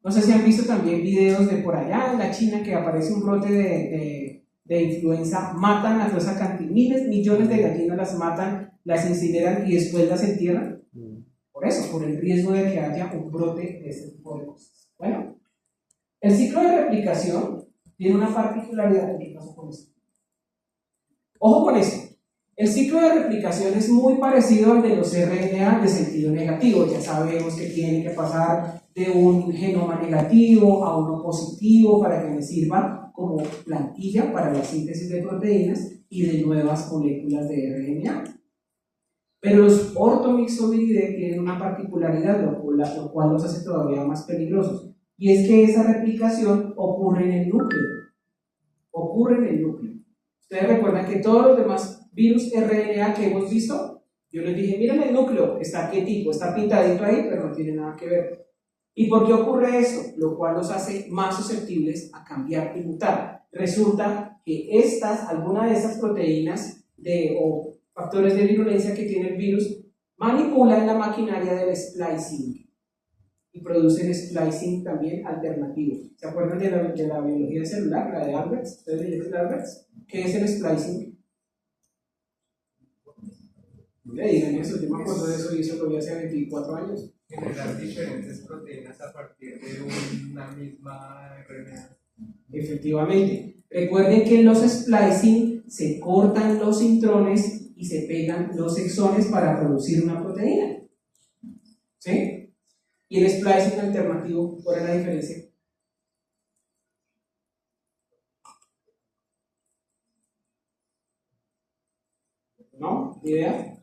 No sé si han visto también videos de por allá en la China que aparece un brote de influenza, matan a toda esa cantidad, miles, millones de gallinas las matan, las incineran y después las entierran. Por eso, por el riesgo de que haya un brote de este tipo de cosas. Bueno, el ciclo de replicación tiene una particularidad. ¿Qué pasa con esto? Ojo con esto. El ciclo de replicación es muy parecido al de los RNA de sentido negativo. Ya sabemos que tiene que pasar de un genoma negativo a uno positivo para que me sirva como plantilla para la síntesis de proteínas y de nuevas moléculas de RNA. Pero los ortomixoviridae tienen una particularidad, lo cual los hace todavía más peligrosos, y es que esa replicación ocurre en el núcleo. Ocurre en el núcleo. Ustedes recuerdan que todos los demás virus RNA que hemos visto, yo les dije, miren el núcleo, está quietico, está pintadito ahí, pero no tiene nada que ver. ¿Y por qué ocurre eso? Lo cual los hace más susceptibles a cambiar y mutar. Resulta que alguna de estas proteínas o factores de virulencia que tiene el virus manipulan la maquinaria del splicing y producen splicing también alternativo. ¿Se acuerdan de la biología celular, la de Albert? ¿Ustedes leyeron de Albert? ¿Qué es el splicing? No le digan eso, yo me acuerdo de eso y eso lo vi hace 24 años. Generar diferentes proteínas a partir de una misma RNA. Efectivamente. Recuerden que en los splicing se cortan los intrones y se pegan los exones para producir una proteína. ¿Sí? Y el splicing alternativo, ¿cuál es la diferencia? ¿No? ¿Idea?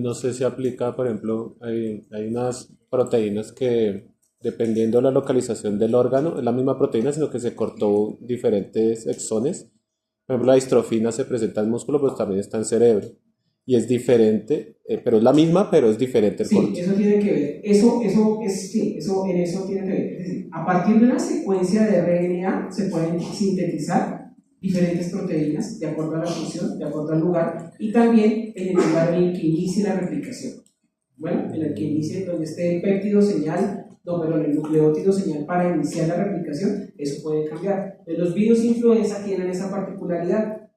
No sé si aplica, por ejemplo, hay unas proteínas que dependiendo de la localización del órgano, es la misma proteína, sino que se cortó diferentes exones. Por ejemplo, la distrofina se presenta en músculo, pero también está en cerebro. Y es diferente, pero es la misma, pero es diferente el corte. Sí, eso tiene que ver. Eso tiene que ver. Es decir, a partir de una secuencia de RNA se pueden sintetizar diferentes proteínas de acuerdo a la función, de acuerdo al lugar, y también en el lugar en el que inicie la replicación. Bueno, en el que inicie, donde esté el péptido señal, el nucleótido señal para iniciar la replicación, eso puede cambiar. Los virus influenza tienen esa particularidad,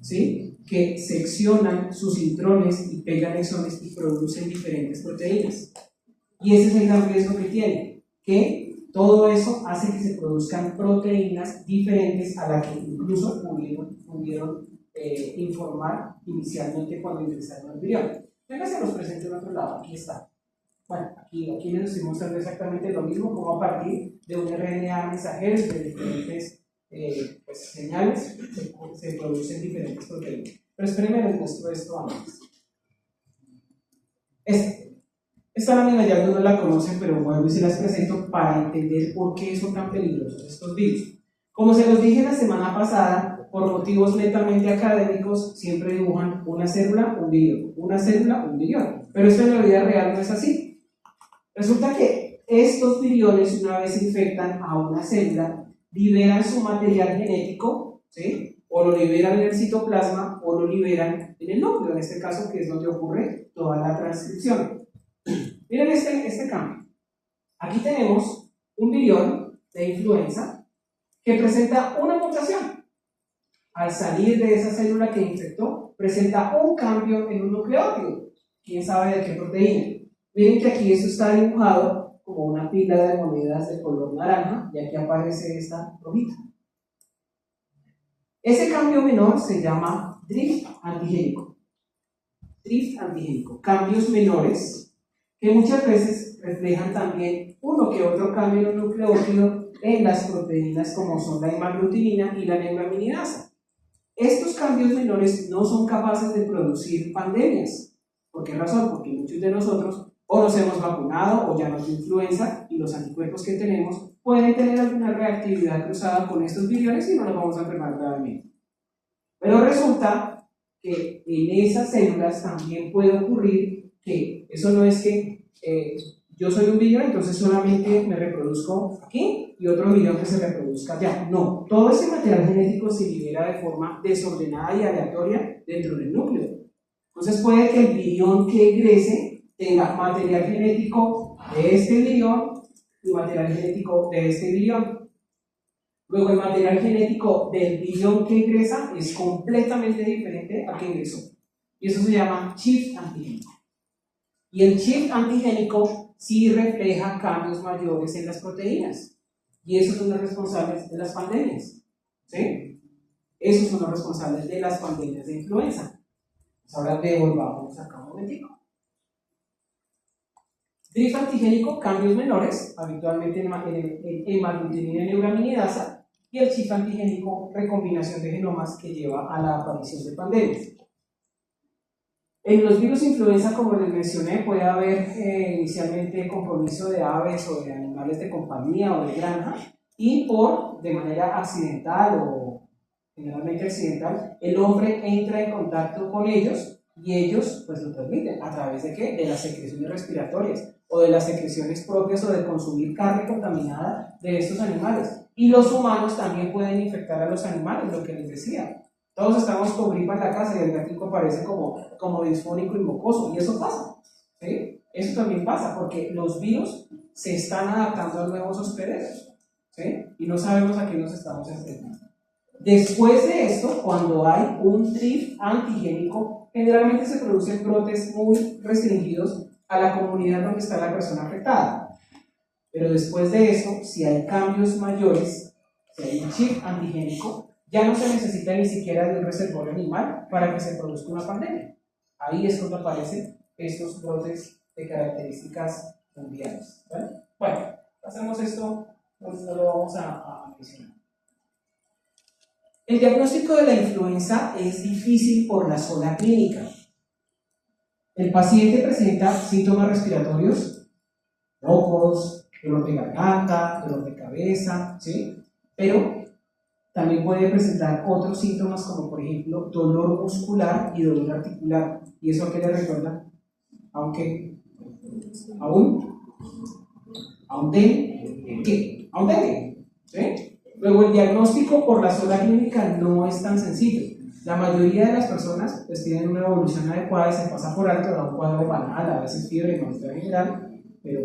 ¿sí? Que seccionan sus intrones y pegan exones y producen diferentes proteínas. Y ese es el gran riesgo que tiene, que todo eso hace que se produzcan proteínas diferentes a las que incluso pudieron informar inicialmente cuando ingresaron al virión. Venga, se los presento en otro lado, aquí está. Bueno, aquí les estoy mostrando exactamente lo mismo, como a partir de un RNA mensajero de diferentes señales se producen diferentes proteínas. Pero espérenme, les muestro esto antes. Esta lámina ya no la conocen, pero bueno, y se las presento para entender por qué son tan peligrosos estos virus. Como se los dije la semana pasada, por motivos netamente académicos, siempre dibujan una célula, un virión, una célula, un virión. Pero esto en la vida real no es así. Resulta que estos viriones, una vez infectan a una célula, liberan su material genético, ¿sí? O lo liberan en el citoplasma o lo liberan en el núcleo, en este caso que es donde ocurre toda la transcripción. Miren este cambio. Aquí tenemos un virión de influenza que presenta una mutación. Al salir de esa célula que infectó, presenta un cambio en un nucleótido. ¿Quién sabe de qué proteína? Miren que aquí esto está dibujado como una pila de monedas de color naranja y aquí aparece esta rojita. Ese cambio menor se llama drift antigénico. Drift antigénico. Cambios menores que muchas veces reflejan también uno que otro cambio en un nucleótido en las proteínas como son la hemaglutinina y la neuraminidasa. Estos cambios menores no son capaces de producir pandemias. ¿Por qué razón? Porque muchos de nosotros o nos hemos vacunado o ya nos dio influenza y los anticuerpos que tenemos pueden tener alguna reactividad cruzada con estos viriones y no nos vamos a enfermar gravemente. Pero resulta que en esas células también puede ocurrir que eso no es que yo soy un virión, entonces solamente me reproduzco aquí y otro virión que se reproduzca allá. No, todo ese material genético se libera de forma desordenada y aleatoria dentro del núcleo. Entonces puede que el virión que egrese tenga material genético de este virión y material genético de este virión. Luego el material genético del virión que ingresa es completamente diferente al que ingresó. Y eso se llama shift antigénico. Y el shift antigénico sí refleja cambios mayores en las proteínas. Y esos son los responsables de las pandemias. ¿Sí? Esos son los responsables de las pandemias de influenza. Pues ahora devolvamos acá un momentico. Drift antigénico, cambios menores, habitualmente en hemaglutinina y neuraminidasa, y el chip antigénico recombinación de genomas que lleva a la aparición de pandemias. En los virus influenza, como les mencioné, puede haber inicialmente compromiso de aves o de animales de compañía o de granja, y de manera accidental o generalmente accidental, el hombre entra en contacto con ellos y ellos pues lo transmiten. ¿A través de qué? De las secreciones respiratorias o de las secreciones propias o de consumir carne contaminada de estos animales. Y los humanos también pueden infectar a los animales, lo que les decía. Todos estamos con gripa en la casa y el gatico parece como disfónico y mocoso, y eso pasa, ¿sí? Eso también pasa porque los virus se están adaptando a nuevos hospederos, ¿sí? Y no sabemos a qué nos estamos enfrentando. Después de esto, cuando hay un drift antigénico, generalmente se producen brotes muy restringidos a la comunidad donde está la persona afectada. Pero después de eso, si hay cambios mayores, si hay un chip antigénico, ya no se necesita ni siquiera de un reservorio animal para que se produzca una pandemia. Ahí es cuando aparecen estos brotes de características mundiales, ¿vale? Bueno, hacemos esto, pues no lo vamos a mencionar. El diagnóstico de la influenza es difícil por la sola clínica. El paciente presenta síntomas respiratorios, mocos, dolor de garganta, dolor de cabeza, ¿sí? Pero también puede presentar otros síntomas como por ejemplo dolor muscular y dolor articular. ¿Y eso a qué le recuerda? Aunque a un dengue, ¿sí? Luego el diagnóstico por la sola clínica no es tan sencillo. La mayoría de las personas pues tienen una evolución adecuada y se pasa por alto, da un cuadro banal, a veces fiebre, malestar general, pero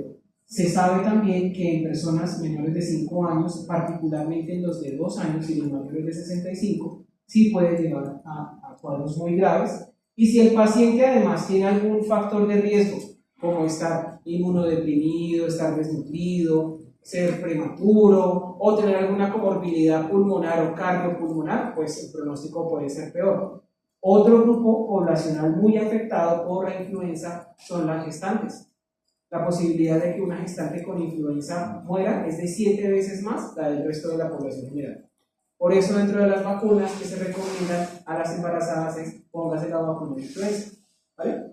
se sabe también que en personas menores de 5 años, particularmente en los de 2 años y los mayores de 65, sí puede llevar a cuadros muy graves. Y si el paciente además tiene algún factor de riesgo, como estar inmunodeprimido, estar desnutrido, ser prematuro o tener alguna comorbilidad pulmonar o cardiopulmonar, pues el pronóstico puede ser peor. Otro grupo poblacional muy afectado por la influenza son las gestantes. La posibilidad de que una gestante con influenza muera es de 7 veces más la del resto de la población general. Por eso, dentro de las vacunas que se recomiendan a las embarazadas es póngase la vacuna de influenza, ¿vale?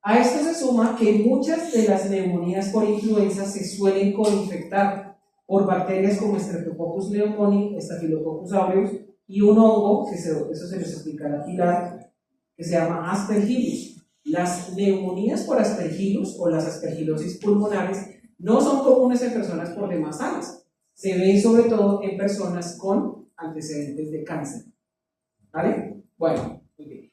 A esto se suma que muchas de las neumonías por influenza se suelen coinfectar por bacterias como Streptococcus pneumoniae, Staphylococcus aureus y un hongo, que eso se les explicará a Pilar, que se llama Aspergillus. Las neumonías por Aspergillus o las aspergilosis pulmonares no son comunes en personas por demás sanas. Se ven sobre todo en personas con antecedentes de cáncer. ¿Vale? Bueno, muy bien.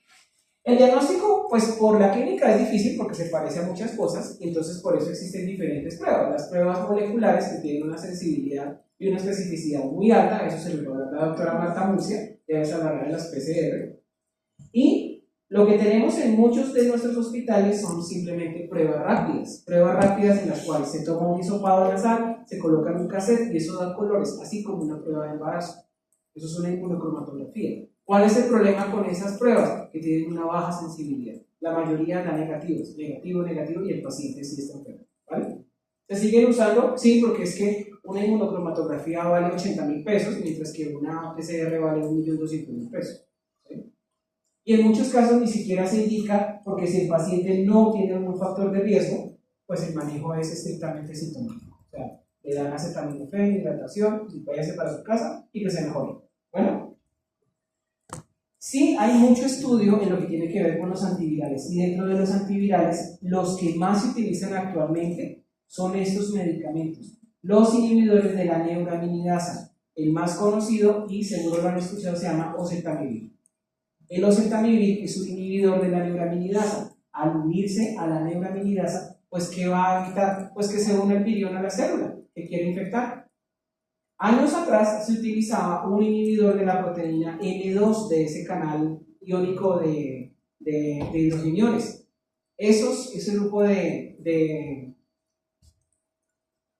El diagnóstico, pues por la clínica es difícil porque se parece a muchas cosas y entonces por eso existen diferentes pruebas. Las pruebas moleculares que tienen una sensibilidad y una especificidad muy alta, eso se lo va a dar la doctora Marta Murcia, ya se hablará de las PCR. Y lo que tenemos en muchos de nuestros hospitales son simplemente pruebas rápidas en las cuales se toma un hisopado nasal, se coloca en un cassette y eso da colores, así como una prueba de embarazo. Eso es una inmunocromatografía. ¿Cuál es el problema con esas pruebas? Que tienen una baja sensibilidad. La mayoría da negativos, negativo, y el paciente sí está enfermo, ¿vale? ¿Se siguen usando? Sí, porque es que una inmunocromatografía vale 80.000 pesos, mientras que una PCR vale 1.200.000 pesos, ¿sí? Y en muchos casos ni siquiera se indica, porque si el paciente no tiene algún factor de riesgo, pues el manejo es estrictamente sintomático. O sea, le dan acetaminofén, hidratación, y váyase para su casa y que se mejore. Bueno. Sí, hay mucho estudio en lo que tiene que ver con los antivirales y dentro de los antivirales los que más se utilizan actualmente son estos medicamentos, los inhibidores de la neuraminidasa. El más conocido y seguro lo han escuchado se llama oseltamivir. El oseltamivir es un inhibidor de la neuraminidasa. Al unirse a la neuraminidasa, pues ¿qué va a evitar? Pues que se une el virión a la célula que quiere infectar. Años atrás se utilizaba un inhibidor de la proteína M2 de ese canal iónico de hidrogeniones. Ese grupo de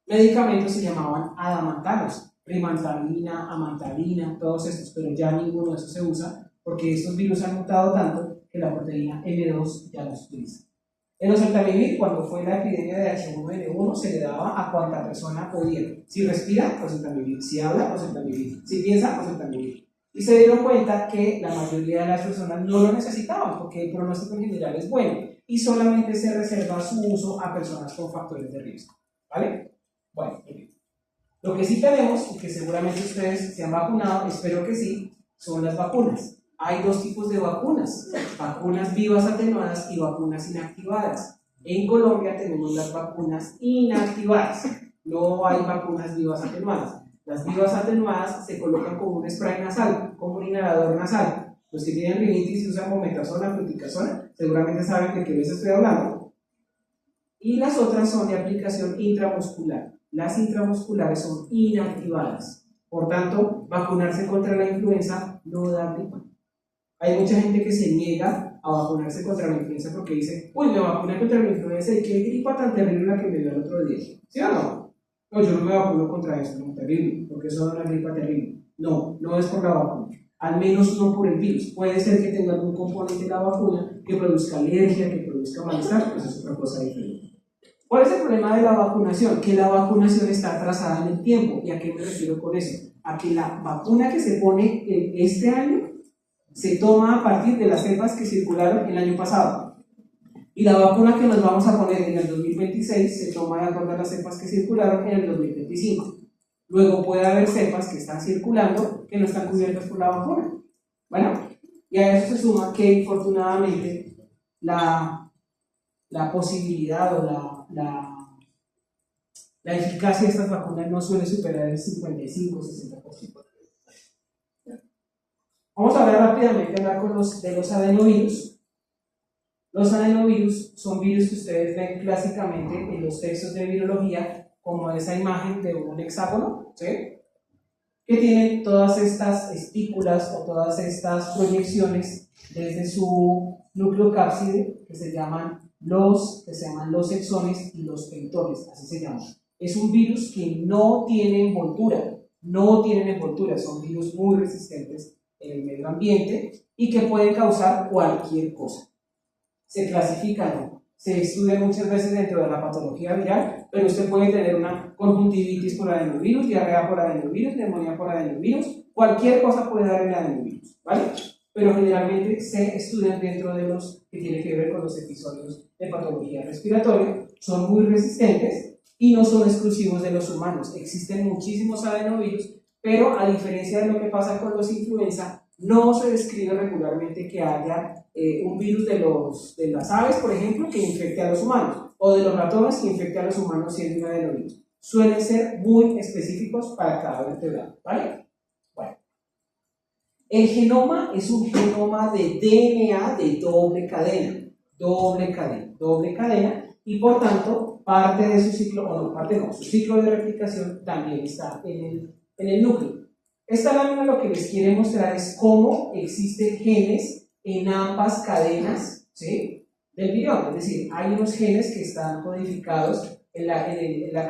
medicamentos se llamaban adamantanos, rimantalina, amantalina, todos estos, pero ya ninguno de esos se usa porque estos virus han mutado tanto que la proteína M2 ya no se utiliza. En oseltamivir, cuando fue la epidemia de H1N1, se le daba a cuanta persona podía. Si respira, oseltamivir. Si habla, oseltamivir. Si piensa, oseltamivir. Y se dieron cuenta que la mayoría de las personas no lo necesitaban porque el pronóstico en general es bueno y solamente se reserva su uso a personas con factores de riesgo. ¿Vale? Bueno, lo que sí tenemos, y que seguramente ustedes se han vacunado, espero que sí, son las vacunas. Hay dos tipos de vacunas: vacunas vivas atenuadas y vacunas inactivadas. En Colombia tenemos las vacunas inactivadas, no hay vacunas vivas atenuadas. Las vivas atenuadas se colocan como un spray nasal, como un inhalador nasal. Los que tienen rinitis y usan mometasona, fluticasona, seguramente saben de qué les estoy hablando. Y las otras son de aplicación intramuscular. Las intramusculares son inactivadas. Por tanto, vacunarse contra la influenza no da gripa. Hay mucha gente que se niega a vacunarse contra la influenza porque dice: uy, me vacuné contra la influenza y qué gripa tan terrible la que me dio el otro día. ¿Sí o no? No, yo no me vacuno contra eso, no, terrible, porque eso es una gripa terrible. No, no es por la vacuna. Al menos no por el virus. Puede ser que tenga algún componente de la vacuna que produzca alergia, que produzca malestar, pues es otra cosa diferente. ¿Cuál es el problema de la vacunación? Que la vacunación está atrasada en el tiempo. ¿Y a qué me refiero con eso? A que la vacuna que se pone este año se toma a partir de las cepas que circularon el año pasado. Y la vacuna que nos vamos a poner en el 2026 se toma de acuerdo a las cepas que circularon en el 2025. Luego puede haber cepas que están circulando que no están cubiertas por la vacuna. Bueno, y a eso se suma que infortunadamente la posibilidad o la eficacia de estas vacunas no suele superar el 55-60%. Vamos a hablar rápidamente de los adenovirus. Los adenovirus son virus que ustedes ven clásicamente en los textos de virología, como esa imagen de un hexágono, ¿sí? Que tienen todas estas espículas o todas estas proyecciones desde su núcleo cápside, que se llaman los exones y los pentones, así se llaman. Es un virus que no tiene envoltura, son virus muy resistentes en el medio ambiente y que pueden causar cualquier cosa. Se clasifican, se estudian muchas veces dentro de la patología viral, pero usted puede tener una conjuntivitis por adenovirus, diarrea por adenovirus, neumonía por adenovirus, cualquier cosa puede dar el adenovirus, ¿vale? Pero generalmente se estudian dentro de los que tienen que ver con los episodios de patología respiratoria, son muy resistentes y no son exclusivos de los humanos. Existen muchísimos adenovirus, pero a diferencia de lo que pasa con los influenza, no se describe regularmente que haya un virus de las aves, por ejemplo, que infecte a los humanos, o de los ratones que infecte a los humanos siendo un adenovirus. Suelen ser muy específicos para cada vertebrado, ¿vale? Bueno. El genoma es un genoma de DNA de doble cadena, y por tanto, parte de su ciclo, o no, parte no, su ciclo de replicación también está en el núcleo. Esta lámina lo que les quiere mostrar es cómo existen genes en ambas cadenas, ¿sí?, del virión. Es decir, hay unos genes que están codificados en la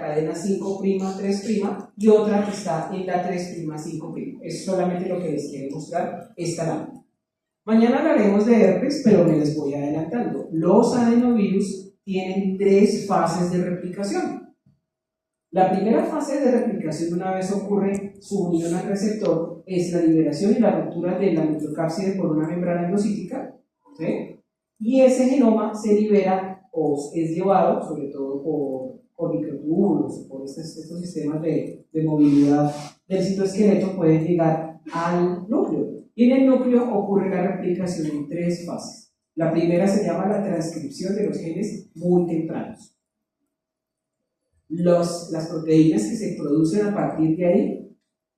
cadena 5'3' y otra que está en la 3'5'. Es solamente lo que les quiere mostrar esta lámina. Mañana hablaremos de herpes, pero me les voy adelantando. Los adenovirus tienen 3 fases de replicación. La primera fase de replicación, una vez ocurre su unión al receptor, es la liberación y la ruptura de la nucleocápside por una membrana endocítica, ¿sí? Y ese genoma se libera o es llevado, sobre todo por microtúbulos, por estos sistemas de movilidad del citoesqueleto, pueden llegar al núcleo. Y en el núcleo ocurre la replicación en 3 fases. La primera se llama la transcripción de los genes muy tempranos. Las proteínas que se producen a partir de ahí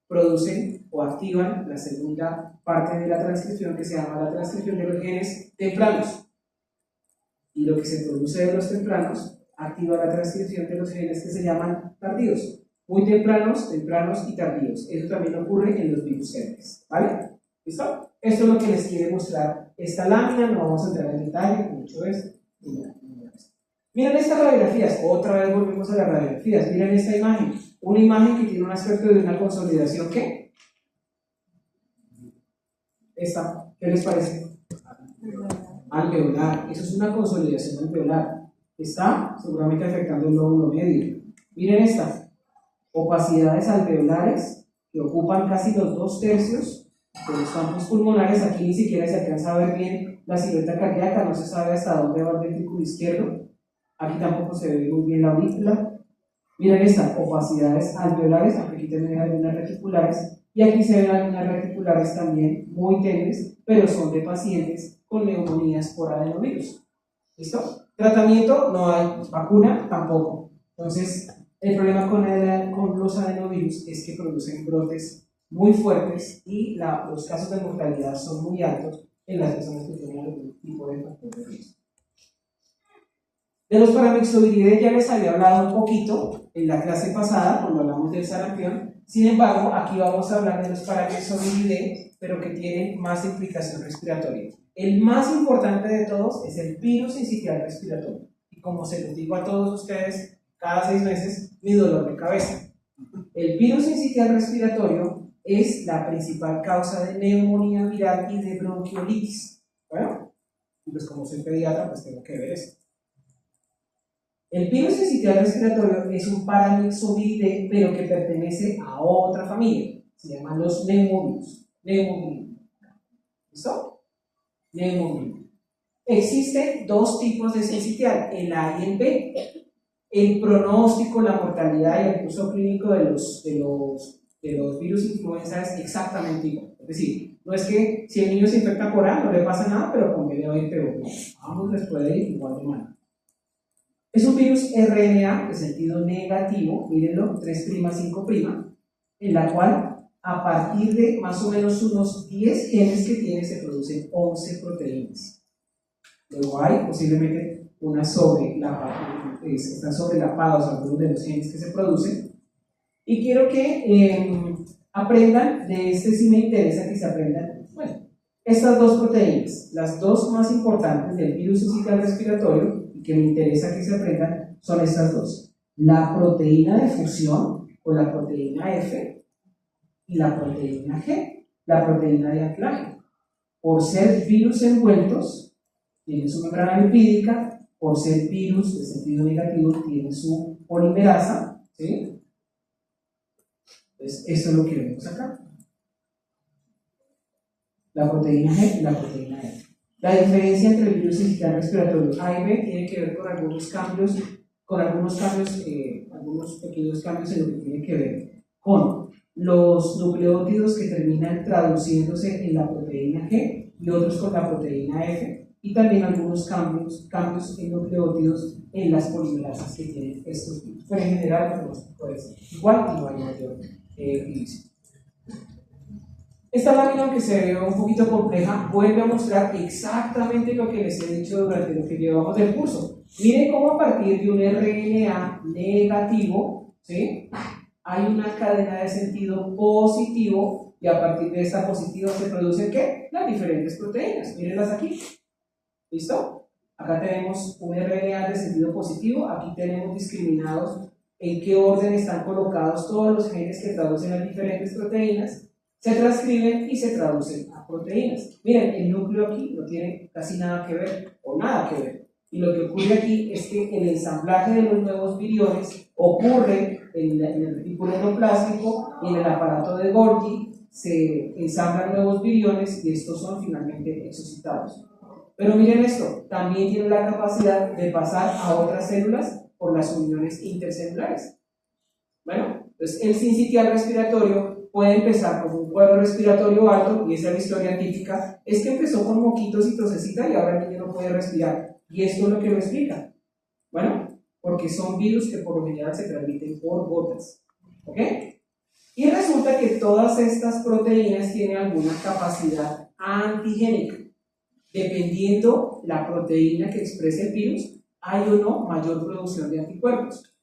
producen o activan la segunda parte de la transcripción, que se llama la transcripción de los genes tempranos. Y lo que se produce de los tempranos activa la transcripción de los genes que se llaman tardíos. Muy tempranos y tardíos. Eso también ocurre en los virus herpes, ¿vale? ¿Listo? Esto es lo que les quiere mostrar esta lámina, no vamos a entrar en detalle, mucho es. Miren estas radiografías, otra vez volvemos a las radiografías. Miren esta imagen, una imagen que tiene un aspecto de una consolidación, ¿qué? Esta, ¿qué les parece? Alveolar, eso es una consolidación alveolar. está seguramente afectando el lóbulo medio. Miren esta, opacidades alveolares que ocupan casi los 2/3 de los campos pulmonares. Aquí ni siquiera se alcanza a ver bien la silueta cardíaca, no se sabe hasta dónde va el ventrículo izquierdo. Aquí tampoco se ve muy bien la aurícula. Miren esta, opacidades alveolares, aunque aquí también hay algunas reticulares, y aquí se ven algunas reticulares también muy tenues, pero son de pacientes con neumonías por adenovirus. ¿Listo? Tratamiento no hay, vacuna tampoco. Entonces, el problema con los adenovirus es que producen brotes muy fuertes y los casos de mortalidad son muy altos en las personas que tienen algún tipo de factor de riesgo. De los paramyxoviridae ya les había hablado un poquito en la clase pasada cuando hablamos del sarampión. Sin embargo, aquí vamos a hablar de los paramyxoviridae, pero que tienen más implicación respiratoria. El más importante de todos es el virus sincitial respiratorio. Y como se los digo a todos ustedes cada 6 meses, mi dolor de cabeza. El virus sincitial respiratorio es la principal causa de neumonía viral y de bronquiolitis. Bueno, pues como soy pediatra, pues tengo que ver esto. El virus sincitial respiratorio es un paramyxoviridae, pero que pertenece a otra familia. Se llaman los neumovirus. ¿Listo? Neumovirus. Existen 2 tipos de sincitial, el A y el B. El pronóstico, la mortalidad y el curso clínico de los virus influenza es exactamente igual. Es decir, no es que si el niño se infecta por A no le pasa nada, pero con B le va a ir peor. Ambos les puede ir igual de mal. Es un virus RNA de sentido negativo, mírenlo, 3', 5', en la cual a partir de más o menos unos 10 genes que tiene se producen 11 proteínas. Luego hay posiblemente una están sobrelapados algunos de los genes que se producen. Y quiero que aprendan, de este sí me interesa que se aprendan, bueno, estas 2 proteínas, las 2 más importantes del virus sincitial respiratorio, y que me interesa que se aprendan, son estas 2. La proteína de fusión, o la proteína F, y la proteína G, la proteína de anclaje. Por ser virus envueltos, tienen su membrana lipídica. Por ser virus de sentido negativo, tiene su polimerasa, ¿sí? Entonces, esto es lo que vemos acá. La proteína G y la proteína F. La diferencia entre el virus sincitial respiratorio A y B tiene que ver con algunos pequeños cambios en lo que tiene que ver con los nucleótidos que terminan traduciéndose en la proteína G y otros con la proteína F. Y también algunos cambios en nucleótidos en las polimerasas que tienen estos virus. Pero en general, pues igual y no hay mayor división. Esta lámina, aunque se ve un poquito compleja, vuelve a mostrar exactamente lo que les he dicho durante lo que llevamos del curso. Miren cómo a partir de un RNA negativo, ¿sí?, hay una cadena de sentido positivo y a partir de esta positiva se producen ¿qué? Las diferentes proteínas. Mírenlas aquí. ¿Listo? Acá tenemos un RNA de sentido positivo, aquí tenemos discriminados en qué orden están colocados todos los genes que traducen las diferentes proteínas, se transcriben y se traducen a proteínas. Miren, el núcleo aquí no tiene casi nada que ver, o nada que ver, y lo que ocurre aquí es que el ensamblaje de los nuevos viriones ocurre en el retículo endoplásico y en el aparato de Golgi se ensamblan nuevos viriones y estos son finalmente exocitados. Pero miren esto, también tiene la capacidad de pasar a otras células por las uniones intercelulares. Bueno, entonces el sincitial respiratorio puede empezar con un cuadro respiratorio alto, y esa es la historia típica, es que empezó con moquitos y tosecita y ahora el niño no puede respirar. Y esto es lo que lo explica. Bueno, porque son virus que por lo general se transmiten por gotas. ¿Ok? Y resulta que todas estas proteínas tienen alguna capacidad antigénica. Dependiendo la proteína que exprese el virus, hay o no mayor producción de anticuerpos.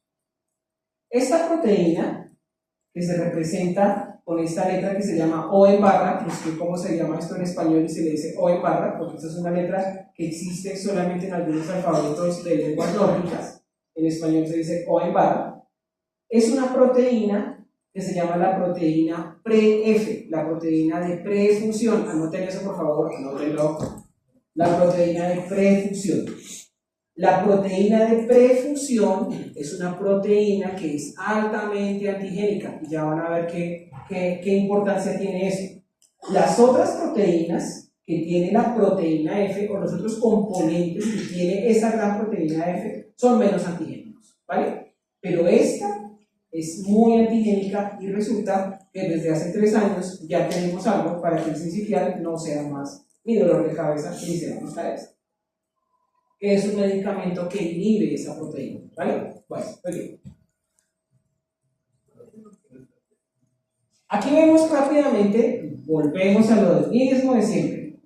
Esta proteína, que se representa con esta letra que se llama O en barra, no sé cómo se llama esto en español y se le dice O en barra, porque esta es una letra que existe solamente en algunos alfabetos de lenguas nórdicas, en español se dice O en barra, es una proteína que se llama la proteína pre-F, la proteína de prefusión. Anoten eso por favor, anótenlo. La proteína de prefusión. La proteína de prefusión es una proteína que es altamente antigénica, y ya van a ver qué importancia tiene eso. Las otras proteínas que tiene la proteína F, o los otros componentes que tiene esa gran proteína F, son menos antigénicos, ¿vale? Pero esta es muy antigénica y resulta que desde hace 3 años ya tenemos algo para que el sincicial no sea más ni dolor de cabeza ni seamos cabeza. Que es un medicamento que inhibe esa proteína, ¿vale? Bueno, muy bien. Aquí vemos rápidamente, volvemos a lo mismo de siempre.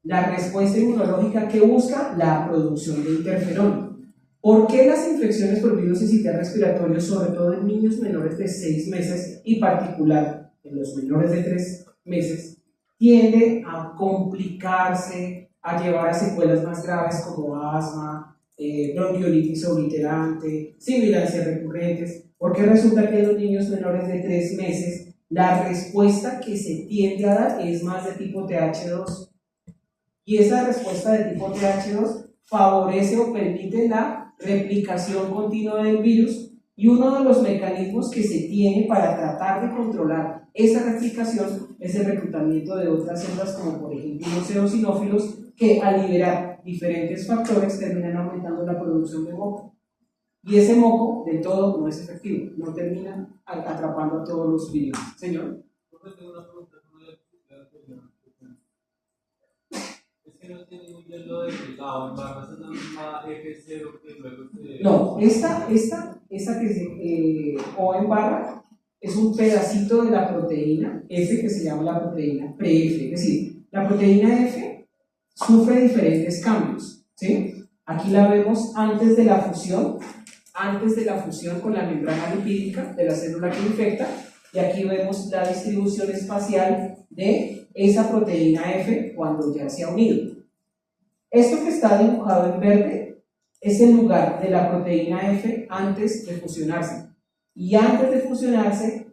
La respuesta inmunológica que busca la producción de interferón. ¿Por qué las infecciones por virus sincicial respiratorio, sobre todo en niños menores de 6 meses y particular en los menores de 3 meses, tiende a complicarse, a llevar a secuelas más graves como asma, bronquiolitis obliterante, sibilancias recurrentes? Porque resulta que en los niños menores de 3 meses la respuesta que se tiende a dar es más de tipo TH2, y esa respuesta de tipo TH2 favorece o permite la replicación continua del virus, y uno de los mecanismos que se tiene para tratar de controlar esa replicación es el reclutamiento de otras células, como por ejemplo los eosinófilos, que al liberar diferentes factores terminan aumentando la producción de moco, y ese moco del todo no es efectivo, no termina atrapando a todos los virus. Señor. No tiene muy bien lo de que la barra es la misma F0 que luego se... No, esta que se, O en barra es un pedacito de la proteína F que se llama la proteína pre-F, es decir, la proteína F sufre diferentes cambios, ¿sí? Aquí la vemos antes de la fusión con la membrana lipídica de la célula que infecta, y aquí vemos la distribución espacial de esa proteína F cuando ya se ha unido. Esto que está dibujado en verde es el lugar de la proteína F antes de fusionarse. Y antes de fusionarse,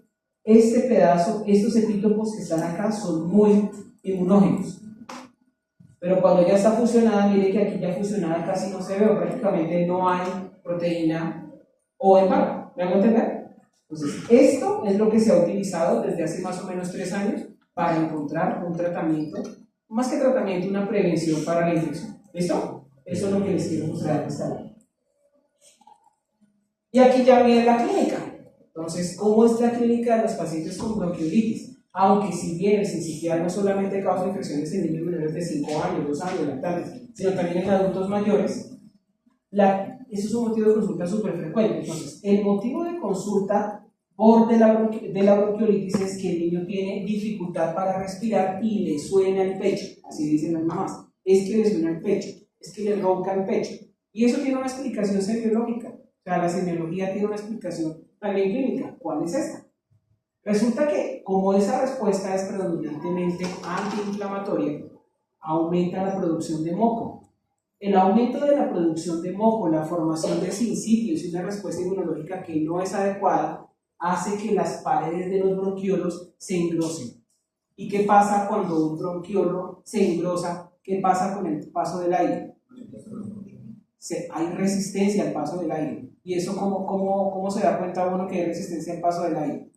este pedazo, estos epítopos que están acá son muy inmunógenos. Pero cuando ya está fusionada, mire que aquí ya fusionada casi no se ve, o prácticamente no hay proteína O en barra. ¿Me hago entender? Entonces, esto es lo que se ha utilizado desde hace más o menos 3 años para encontrar un tratamiento, más que tratamiento, una prevención para la infección. ¿Listo? Eso es lo que les quiero mostrar en esta línea. Y aquí ya viene la clínica. Entonces, ¿cómo es la clínica de los pacientes con bronquiolitis? Aunque si bien el sincicial no solamente causa infecciones en niños menores de 5 años, 2 años, lactantes, sino también en adultos mayores, eso es un motivo de consulta súper frecuente. Entonces, el motivo de consulta de la bronquiolitis es que el niño tiene dificultad para respirar y le suena el pecho, así dicen las mamás, es que le suena el pecho, es que le ronca el pecho, y eso tiene una explicación semiológica, o sea, la semiología tiene una explicación también clínica. ¿Cuál es esta? Resulta que como esa respuesta es predominantemente antiinflamatoria, aumenta la producción de moco. El aumento de la producción de moco, la formación de sincicios y una respuesta inmunológica que no es adecuada, hace que las paredes de los bronquiolos se engrosen. ¿Y qué pasa cuando un bronquiolo se engrosa? ¿Qué pasa con el paso del aire? Hay resistencia al paso del aire. ¿Y eso cómo se da cuenta uno que hay resistencia al paso del aire?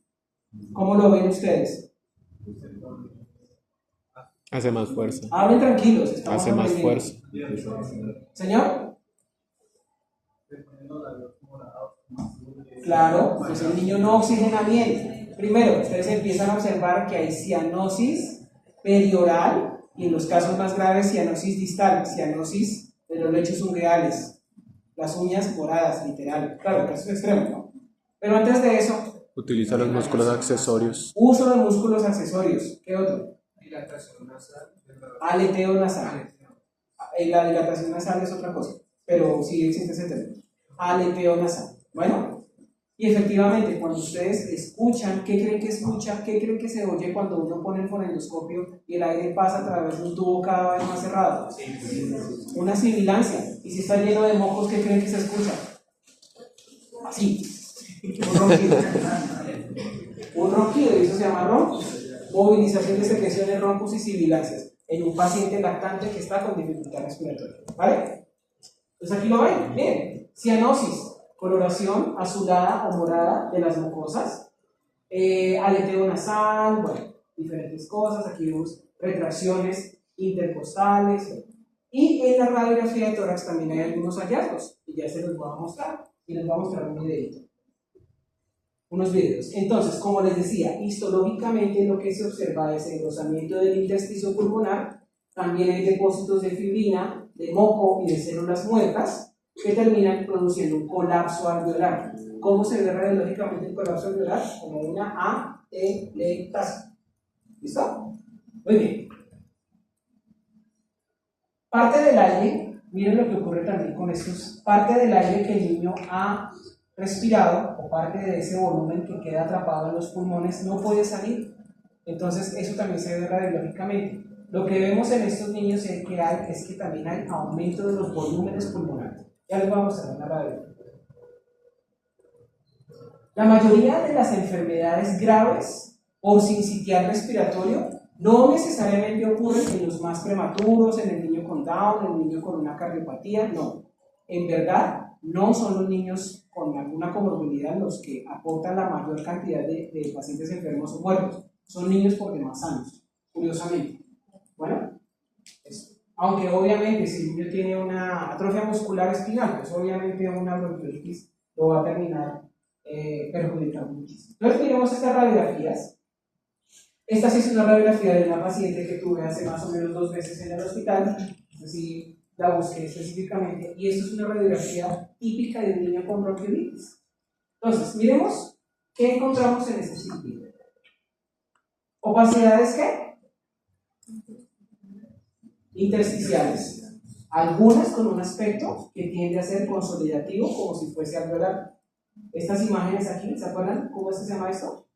¿Cómo lo ven ustedes? Hace más fuerza. Hablen tranquilos. Hace más fuerza. ¿Señor? Claro, pues el niño no oxigena bien. Primero, ustedes empiezan a observar que hay cianosis perioral y en los casos más graves cianosis distal, cianosis de los lechos ungueales, las uñas moradas, literal. Claro, casos extremos, ¿no? Pero antes de eso, utiliza los músculos accesorios. Uso de músculos accesorios. ¿Qué otro? Dilatación nasal. Aleteo nasal. La dilatación nasal es otra cosa, pero sí existe ese término. Aleteo nasal. Bueno, y efectivamente, cuando ustedes escuchan, ¿qué creen que escucha? ¿Qué creen que se oye cuando uno pone el fonendoscopio y el aire pasa a través de un tubo cada vez más cerrado? Una sibilancia. Y si está lleno de mocos, ¿qué creen que se escucha? Así. Un ronquido. Un ronquido, y eso se llama ronco. Movilización de secreciones, roncos y sibilancias en un paciente lactante que está con dificultad respiratoria. ¿Vale? Entonces aquí lo ven, miren, cianosis, coloración azulada o morada de las mucosas, aleteo nasal, bueno, diferentes cosas, aquí vemos retracciones intercostales, y en la radiografía de tórax también hay algunos hallazgos, y ya se los voy a mostrar, y les voy a mostrar un videito, unos videos. Entonces, como les decía, histológicamente lo que se observa es engrosamiento del intersticio pulmonar, también hay depósitos de fibrina, de moco y de células muertas que terminan produciendo un colapso alveolar. ¿Cómo se ve radiológicamente el colapso alveolar? Como una atelectasia. ¿Listo? Muy bien. Parte del aire, miren lo que ocurre también con estos, parte del aire que el niño ha respirado o parte de ese volumen que queda atrapado en los pulmones no puede salir. Entonces eso también se ve radiológicamente. Lo que vemos en estos niños es que también hay aumento de los volúmenes pulmonares. Ya les voy a mostrar una radiografía. La mayoría de las enfermedades graves por sincitial respiratorio no necesariamente ocurren en los más prematuros, en el niño con Down, en el niño con una cardiopatía, no. En verdad, no son los niños con alguna comorbilidad los que aportan la mayor cantidad de pacientes enfermos o muertos. Son niños por demás sanos, curiosamente. Bueno, aunque obviamente si el niño tiene una atrofia muscular espinal, pues obviamente una bronquiolitis lo va a terminar perjudicando muchísimo. Entonces miremos estas radiografías. Esta sí es una radiografía de una paciente que tuve hace más o menos 2 meses en el hospital, así la busqué específicamente, y esto es una radiografía típica de un niño con bronquiolitis. Entonces, miremos qué encontramos en este sitio. ¿Opacidades qué? Intersticiales. Algunas con un aspecto que tiende a ser consolidativo, como si fuese alveolar. Estas imágenes aquí, ¿se acuerdan cómo es que se llama esto?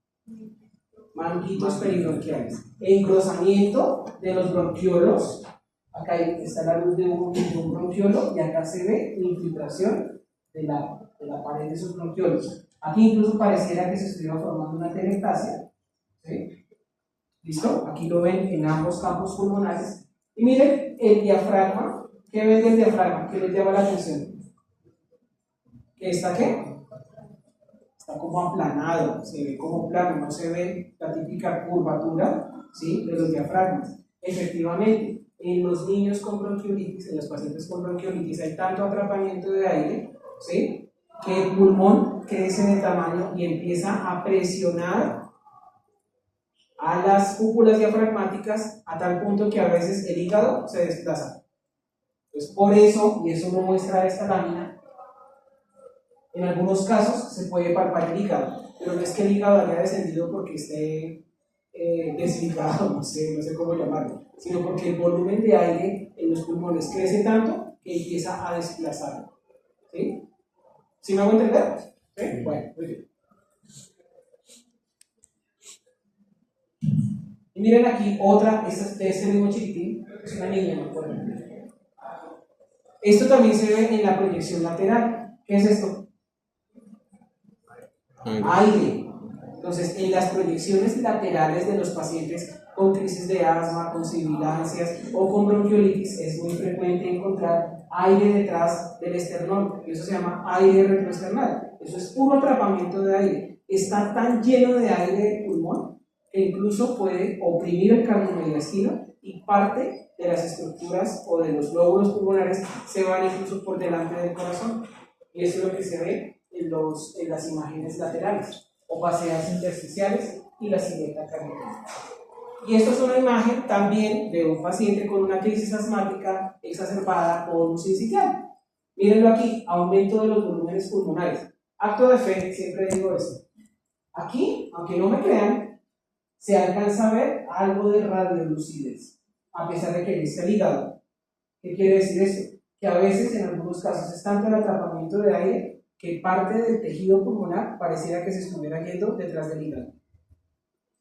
Manguitos peribronquiales. Engrosamiento de los bronquiolos. Acá está la luz de un bronquiolo y acá se ve la infiltración de la pared de esos bronquiolos. Aquí incluso pareciera que se estuviera formando una telectasia. ¿Sí? ¿Listo? Aquí lo ven en ambos campos pulmonares. Y miren el diafragma. ¿Qué ven del diafragma? ¿Qué les llama la atención? ¿Qué está qué? Está como aplanado, se ve como plano, no se ve la típica curvatura, ¿sí?, de los diafragmas. Efectivamente, en los niños con bronquiolitis, en los pacientes con bronquiolitis, hay tanto atrapamiento de aire, ¿sí?, que el pulmón crece de tamaño y empieza a presionar a las cúpulas diafragmáticas a tal punto que a veces el hígado se desplaza. Entonces, por eso, y eso lo muestra esta lámina, en algunos casos se puede palpar el hígado, pero no es que el hígado haya descendido porque esté desligado, no sé cómo llamarlo, sino porque el volumen de aire en los pulmones crece tanto que empieza a desplazarlo. ¿Sí? ¿Sí me hago entender? ¿Sí? Bueno, muy bien. Y miren aquí otra, de este mismo chiquitín, es una niña, no puedo entender. Esto también se ve en la proyección lateral. ¿Qué es esto? Aire. Entonces, en las proyecciones laterales de los pacientes con crisis de asma, con sibilancias o con bronquiolitis, es muy frecuente encontrar aire detrás del esternón, y eso se llama aire retroesternal. Eso es puro atrapamiento de aire. Está tan lleno de aire el pulmón que incluso puede oprimir el cardiomediastino y parte de las estructuras o de los lóbulos pulmonares se van incluso por delante del corazón. Y eso es lo que se ve en las imágenes laterales, opacidades intersticiales y la silueta cardíaca. Y esto es una imagen también de un paciente con una crisis asmática exacerbada por un sincitial. Mírenlo aquí, aumento de los volúmenes pulmonares. Acto de fe, siempre digo eso. Aquí, aunque no me crean, se alcanza a ver algo de radiolucidez, a pesar de que ahí está el hígado. ¿Qué quiere decir eso? Que a veces, en algunos casos, es tanto el atrapamiento de aire que parte del tejido pulmonar pareciera que se estuviera yendo detrás del hígado.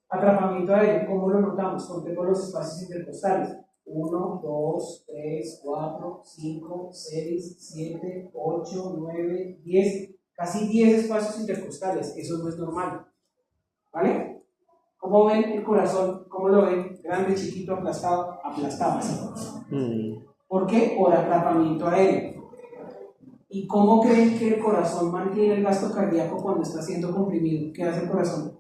Atrapamiento de aire, ¿cómo lo notamos? Contemos los espacios intercostales. 1, 2, 3, 4, 5, 6, 7, 8, 9, 10. Casi 10 espacios intercostales. Eso no es normal. ¿Vale? ¿Cómo ven el corazón? ¿Cómo lo ven? Grande, chiquito, aplastado, aplastado. ¿Por qué? Por atrapamiento aéreo. ¿Y cómo creen que el corazón mantiene el gasto cardíaco cuando está siendo comprimido? ¿Qué hace el corazón?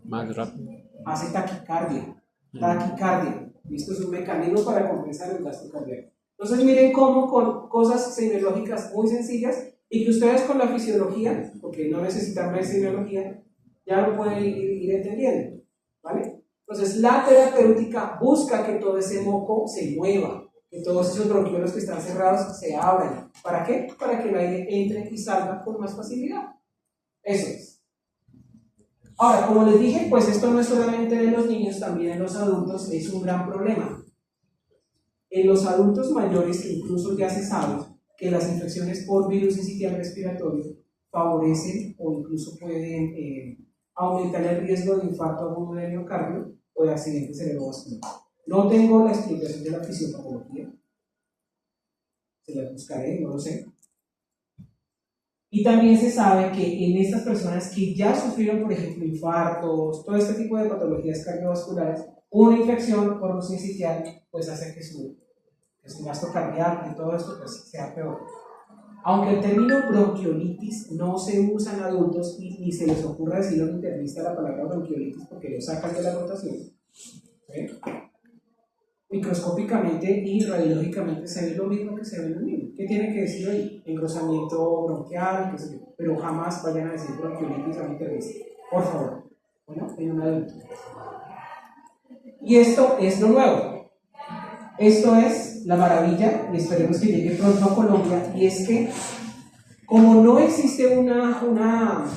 Más rápido. Hace taquicardia. Taquicardia. Esto es un mecanismo para compensar el gasto cardíaco. Entonces miren cómo con cosas semiológicas muy sencillas y que ustedes con la fisiología, porque no necesitan ver semiología, ya lo pueden ir entendiendo, ¿vale? Entonces la terapéutica busca que todo ese moco se mueva, que todos esos bronquiolos que están cerrados se abran. ¿Para qué? Para que el aire entre y salga con más facilidad. Eso es. Ahora, como les dije, pues esto no es solamente de los niños, también en los adultos es un gran problema. En los adultos mayores, incluso ya se sabe que las infecciones por virus sincitial respiratorio favorecen o incluso pueden aumentar el riesgo de infarto agudo del miocardio o de accidente cerebrovascular. No tengo la explicación de la fisiopatología, se la buscaré, no lo sé. Y también se sabe que en estas personas que ya sufrieron, por ejemplo, infartos, todo este tipo de patologías cardiovasculares, una infección por virus sincitial pues hace que su gasto cardíaco y todo esto pues sea peor. Aunque el término bronquiolitis no se usa en adultos y ni se les ocurra decir a un internista la palabra bronquiolitis porque lo sacan de la rotación, ¿sí? Microscópicamente y radiológicamente se ve lo mismo que se ve en el niño. ¿Qué tiene que decir ahí? Engrosamiento bronquial, qué sé yo, pero jamás vayan a decir bronquiolitis a un internista, por favor, bueno, en un adulto. Y esto es lo nuevo. Esto es la maravilla y esperemos que llegue pronto a Colombia, y es que como no existe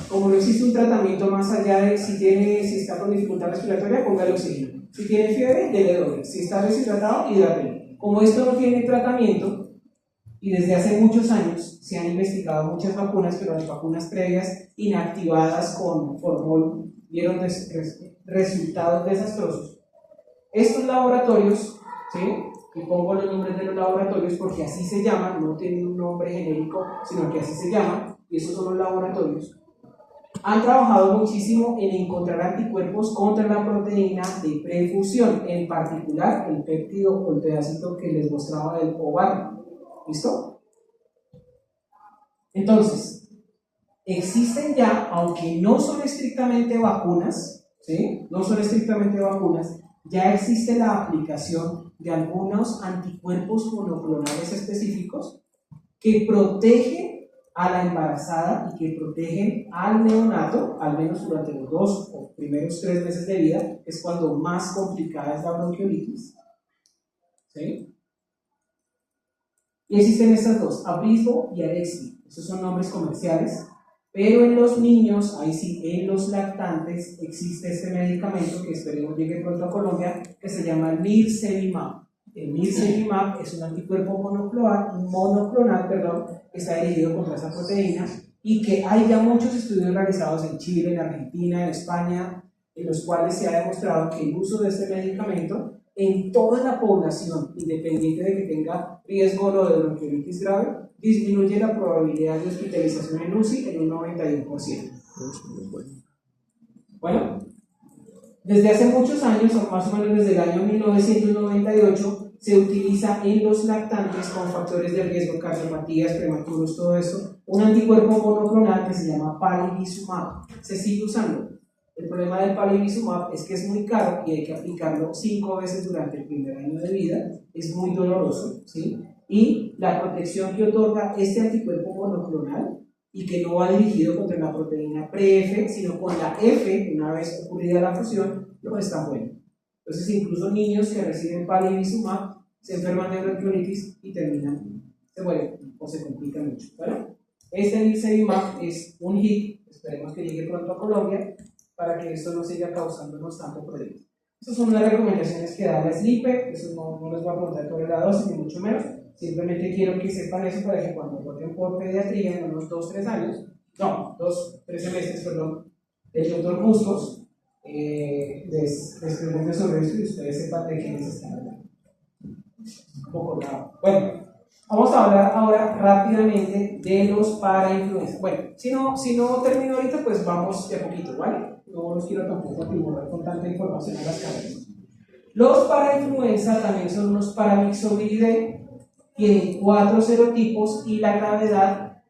como no existe un tratamiento más allá de si está con dificultad respiratoria, póngale oxígeno. Si tiene fiebre, dele doble. Si está deshidratado, hidrátelo. Como esto no tiene tratamiento, y desde hace muchos años se han investigado muchas vacunas, pero las vacunas previas inactivadas con formol dieron resultados desastrosos. Estos laboratorios, ¿sí? Y pongo los nombres de los laboratorios porque así se llaman, no tienen un nombre genérico, sino que así se llaman, y esos son los laboratorios. Han trabajado muchísimo en encontrar anticuerpos contra la proteína de prefusión, en particular el péptido o el pedacito que les mostraba del ovario. ¿Listo? Entonces, existen ya, aunque no son estrictamente vacunas, ¿sí? No son estrictamente vacunas, ya existe la aplicación de algunos anticuerpos monoclonales específicos que protegen a la embarazada y que protegen al neonato, al menos durante los 2 o primeros 3 meses de vida, es cuando más complicada es la bronquiolitis. ¿Sí? Y existen estas dos, Abrysvo y Arexvy. Esos son nombres comerciales, pero en los niños, ahí sí, en los lactantes, existe este medicamento que esperemos llegue pronto a Colombia, que se llama el Nirsevimab. El Nirsevimab es un anticuerpo monoclonal, que está dirigido contra esa proteína y que hay ya muchos estudios realizados en Chile, en Argentina, en España, en los cuales se ha demostrado que el uso de este medicamento en toda la población, independiente de que tenga riesgo o de bronquiolitis grave, disminuye la probabilidad de hospitalización en UCI en un 91%. Bueno, desde hace muchos años, o más o menos desde el año 1998, se utiliza en los lactantes con factores de riesgo, cardiopatías, prematuros, todo eso, un anticuerpo monoclonal que se llama Palivizumab. Se sigue usando. El problema del Palivizumab es que es muy caro y hay que aplicarlo 5 veces durante el primer año de vida. Es muy doloroso, ¿sí? Y la protección que otorga este anticuerpo monoclonal y que no va dirigido contra la proteína pre-F, sino con la F, una vez ocurrida la fusión, no es tan bueno. Entonces, incluso niños que reciben Palivizumab se enferman de bronquiolitis y se mueren o se complican mucho, ¿vale? Este Nirsevimab es un hit, esperemos que llegue pronto a Colombia para que esto no siga causándonos tanto problemas. Estas son las recomendaciones que da la SLIPE, eso no les voy a preguntar sobre la dosis, ni mucho menos, simplemente quiero que sepan eso para que cuando voten por pediatría en unos 2-3 años, 3 semestres, perdón, el doctor Bustos les pregunte sobre esto y ustedes sepan de quiénes están hablando. Un poco raro. Bueno, vamos a hablar ahora rápidamente de los parainfluenza. Bueno, si no termino ahorita, pues vamos de a poquito, ¿vale? No los quiero tampoco atiborrar con tanta información en las cabezas. Los parainfluenza también son unos Paramyxoviridae, tienen 4 serotipos y la gravedad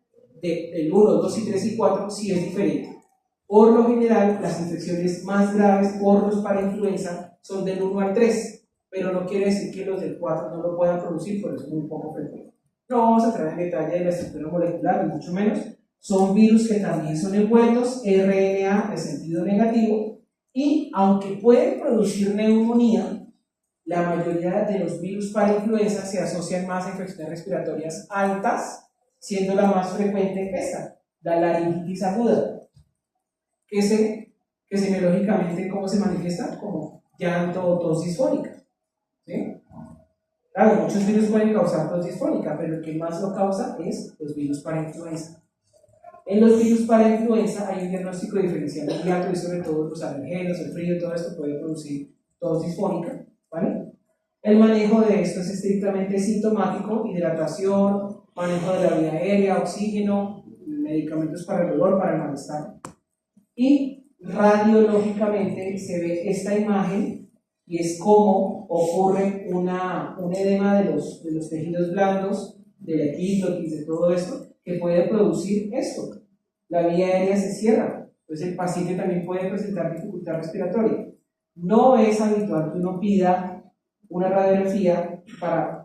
del 1, 2 y 3 y 4 sí es diferente. Por lo general, las infecciones más graves por los parainfluenza son del 1 al 3, pero no quiere decir que los del 4 no lo puedan producir, pero es muy poco frecuente. No vamos a entrar en detalle de la estructura molecular, ni mucho menos. Son virus que también son envueltos, RNA de sentido negativo, y aunque pueden producir neumonía, la mayoría de los virus para influenza se asocian más a infecciones respiratorias altas, siendo la más frecuente esta, la laringitis aguda, que semiológicamente, ¿cómo se manifiesta? Como llanto o tos disfónica. ¿Sí? Claro, muchos virus pueden causar tos disfónica, pero el que más lo causa es los virus para influenza. En los virus para influenza hay un diagnóstico diferencial inmediato y sobre todo los alergenos, el frío, todo esto puede producir tos disfónica, ¿vale? El manejo de esto es estrictamente sintomático, hidratación, manejo de la vía aérea, oxígeno, medicamentos para el dolor, para el malestar. Y radiológicamente se ve esta imagen y es cómo ocurre un edema de los tejidos blandos, de la epiglotis, de todo esto, que puede producir esto. La vía aérea se cierra, entonces el paciente también puede presentar dificultad respiratoria. No es habitual que uno pida una radiografía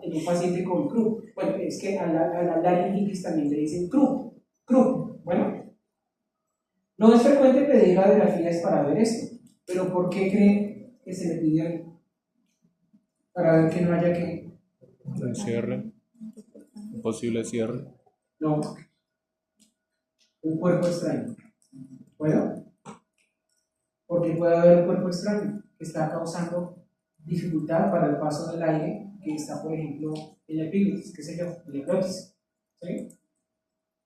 en un paciente con CRUP. Bueno, es que a la laringitis también le dicen CRUP. Bueno, no es frecuente pedir radiografías para ver esto, pero ¿por qué cree que se le pide para ver que no haya que? Un cierre, un posible cierre. No, un cuerpo extraño. Bueno, porque puede haber un cuerpo extraño que está causando dificultad para el paso del aire, que está, por ejemplo, en la epiglotis, qué sé yo, en la glotis. ¿Sí?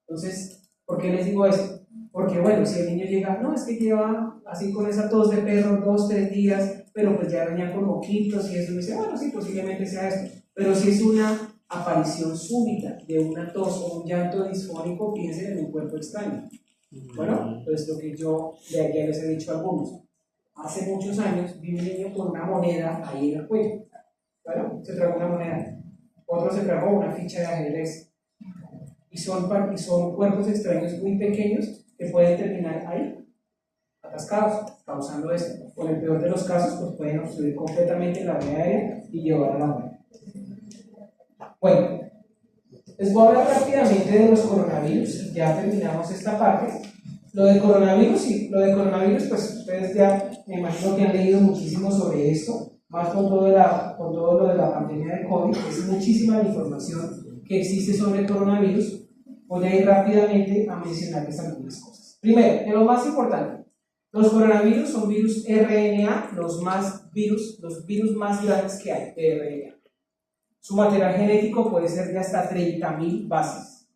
Entonces, ¿por qué les digo eso? Porque, bueno, si el niño llega, no, es que lleva así con esa tos de perro 2, 3 días, pero pues ya venía con moquitos y eso, me dice, bueno, sí, posiblemente sea esto. Pero si es una aparición súbita de una tos o un llanto disfónico, piensen en un cuerpo extraño. Bueno, pues lo que yo ya les he dicho a algunos. Hace muchos años vi un niño con una moneda ahí en el cuello. Bueno, se trajo una moneda. Otro se trajo una ficha de ajedrez. Y son cuerpos extraños muy pequeños que pueden terminar ahí, atascados, causando esto. O en el peor de los casos, pues pueden obstruir completamente la vía aérea y llevar a la muerte. Bueno, les voy a hablar rápidamente de los coronavirus. Ya terminamos esta parte. Lo de coronavirus, pues ustedes ya me imagino que han leído muchísimo sobre esto, más con todo lo de la pandemia de COVID. Es muchísima la información que existe sobre el coronavirus. Voy a ir rápidamente a mencionarles algunas cosas. Primero, de lo más importante, los coronavirus son virus RNA, los virus más grandes que hay de RNA. Su material genético puede ser de hasta 30.000 bases.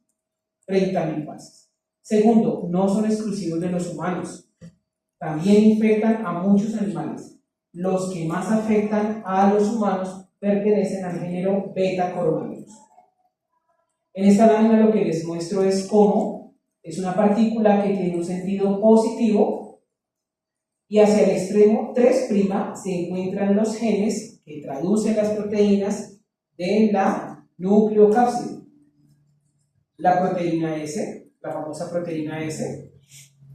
30.000 bases. Segundo, no son exclusivos de los humanos. También infectan a muchos animales. Los que más afectan a los humanos pertenecen al género beta coronavirus. En esta lámina lo que les muestro es cómo es una partícula que tiene un sentido positivo y hacia el extremo 3' se encuentran los genes que traducen las proteínas de la nucleocápside. La proteína S, la famosa proteína S,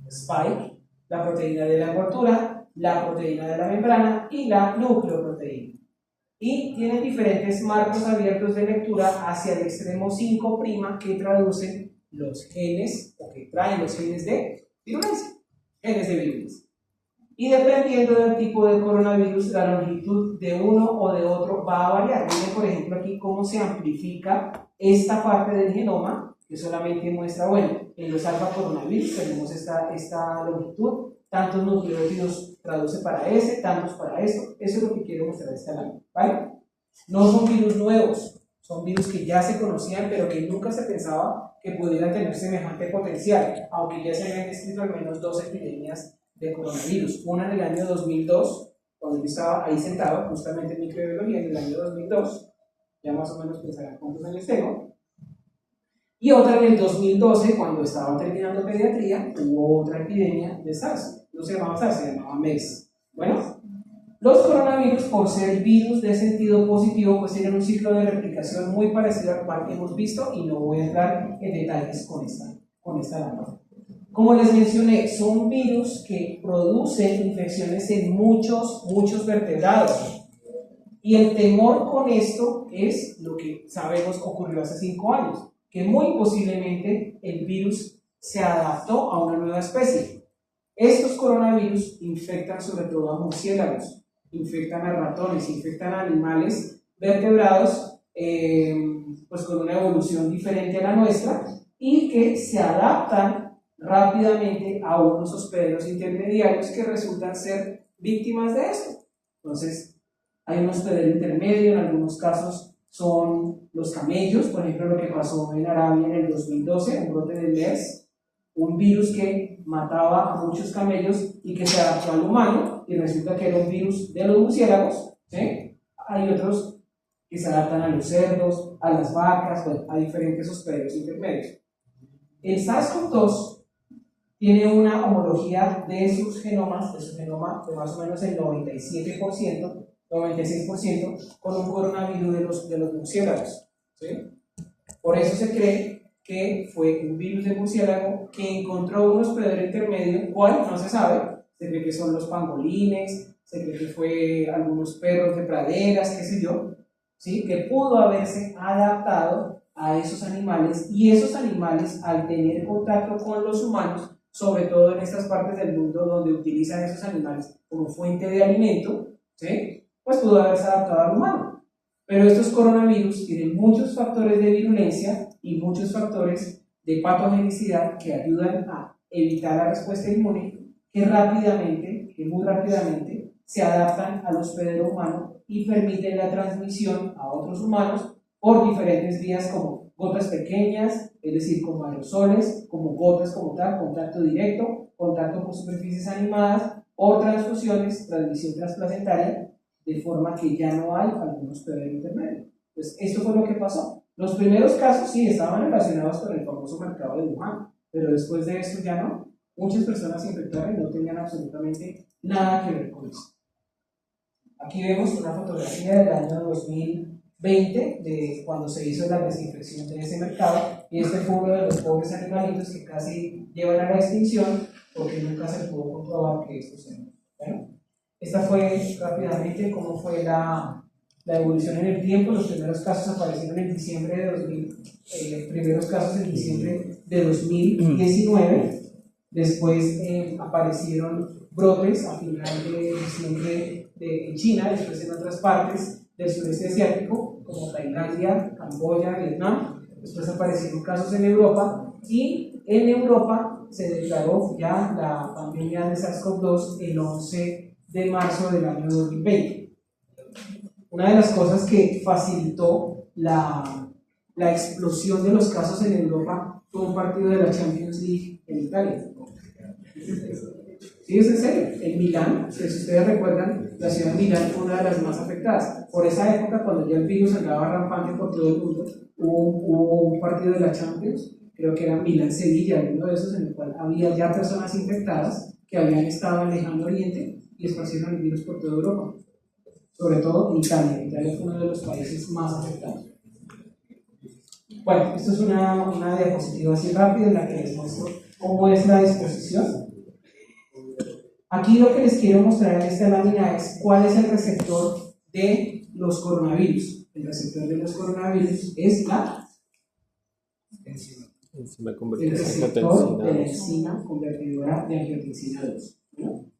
Spike, la proteína de la envoltura, la proteína de la membrana y la nucleoproteína. Y tienen diferentes marcos abiertos de lectura hacia el extremo 5' que traducen los genes o que traen los genes de virulencia, genes de virulencia. Y dependiendo del tipo de coronavirus, la longitud de uno o de otro va a variar. Miren, por ejemplo, aquí cómo se amplifica esta parte del genoma, que solamente muestra, bueno, en los alfa coronavirus tenemos esta longitud, tantos nucleótidos traduce para ese, tantos para esto. Eso es lo que quiero mostrar esta lámina, ¿vale? No son virus nuevos, son virus que ya se conocían, pero que nunca se pensaba que pudieran tener semejante potencial, aunque ya se habían descrito al menos 2 epidemias de coronavirus. Una en el año 2002, cuando yo estaba ahí sentado, justamente en microbiología, en el año 2002, ya más o menos pensarán cuántos años tengo. Y otra en el 2012, cuando estaba terminando pediatría, hubo otra epidemia de SARS. No se llamaba SARS, se llamaba MERS. Bueno, los coronavirus, por ser virus de sentido positivo, pues tienen un ciclo de replicación muy parecido al cual hemos visto y no voy a entrar en detalles con con esta lámpara. Como les mencioné, son virus que producen infecciones en muchos vertebrados. Y el temor con esto es lo que sabemos ocurrió hace 5 años, que muy posiblemente el virus se adaptó a una nueva especie. Estos coronavirus infectan sobre todo a murciélagos, infectan a ratones, infectan a animales vertebrados pues con una evolución diferente a la nuestra y que se adaptan rápidamente a unos hospederos intermediarios que resultan ser víctimas de esto. Entonces, hay un hospedero intermedio, en algunos casos son los camellos, por ejemplo lo que pasó en Arabia en el 2012, un brote de MERS, un virus que mataba a muchos camellos y que se adaptó al humano y resulta que era un virus de los murciélagos, ¿sí? Hay otros que se adaptan a los cerdos, a las vacas, bueno, a diferentes hospederos intermedios. El SARS-CoV-2 tiene una homología de sus genomas, de su genoma de más o menos el 97%, 96% con un coronavirus de los murciélagos, ¿sí? Por eso se cree que fue un virus de murciélago que encontró un hospedero intermedio, cuál no se sabe, se cree que son los pangolines, se cree que fue algunos perros de praderas, qué sé yo, ¿sí? Que pudo haberse adaptado a esos animales y esos animales al tener contacto con los humanos, sobre todo en estas partes del mundo donde utilizan esos animales como fuente de alimento, ¿sí? Pues pudo haberse adaptado al humano. Pero estos coronavirus tienen muchos factores de virulencia y muchos factores de patogenicidad que ayudan a evitar la respuesta inmune que muy rápidamente se adaptan al hospedero humano y permiten la transmisión a otros humanos por diferentes vías como gotas pequeñas, es decir, como aerosoles, como gotas como tal, contacto directo, contacto con superficies animadas o transfusiones, transmisión transplacentaria, de forma que ya no hay algún hospedero intermedio. Pues esto fue lo que pasó. Los primeros casos sí estaban relacionados con el famoso mercado de Wuhan, pero después de esto ya no. Muchas personas se infectaron y no tenían absolutamente nada que ver con eso. Aquí vemos una fotografía del año 2020, de cuando se hizo la desinfección de ese mercado, y este fue uno de los pobres animalitos que casi llevan a la extinción porque nunca se pudo comprobar que esto se... Bueno, esta fue rápidamente cómo fue la evolución en el tiempo. Los primeros casos aparecieron en diciembre de 2000, primeros casos en diciembre de 2019. Después aparecieron brotes a final de diciembre en China, después en otras partes del sureste asiático, como Tailandia, Camboya, Vietnam. Después aparecieron casos en Europa y en Europa se declaró ya la pandemia de SARS-CoV-2 el 11 de marzo del año 2020. Una de las cosas que facilitó la explosión de los casos en Europa fue un partido de la Champions League en Italia. Sí, es en serio. En Milán, si ustedes recuerdan, la ciudad de Milán fue una de las más afectadas. Por esa época, cuando ya el virus andaba rampante por todo el mundo, hubo un partido de la Champions, creo que era Milán-Sevilla, uno de esos en el cual había ya personas infectadas que habían estado en el Lejano Oriente y esparcieron el virus por toda Europa, sobre todo en Italia. Italia fue uno de los países más afectados. Bueno, esto es una diapositiva así rápida en la que les muestro cómo es la disposición. Aquí lo que les quiero mostrar en esta lámina es cuál es el receptor de los coronavirus. El receptor de los coronavirus es el receptor de la enzima convertidora de angiotensina 2. ¿No?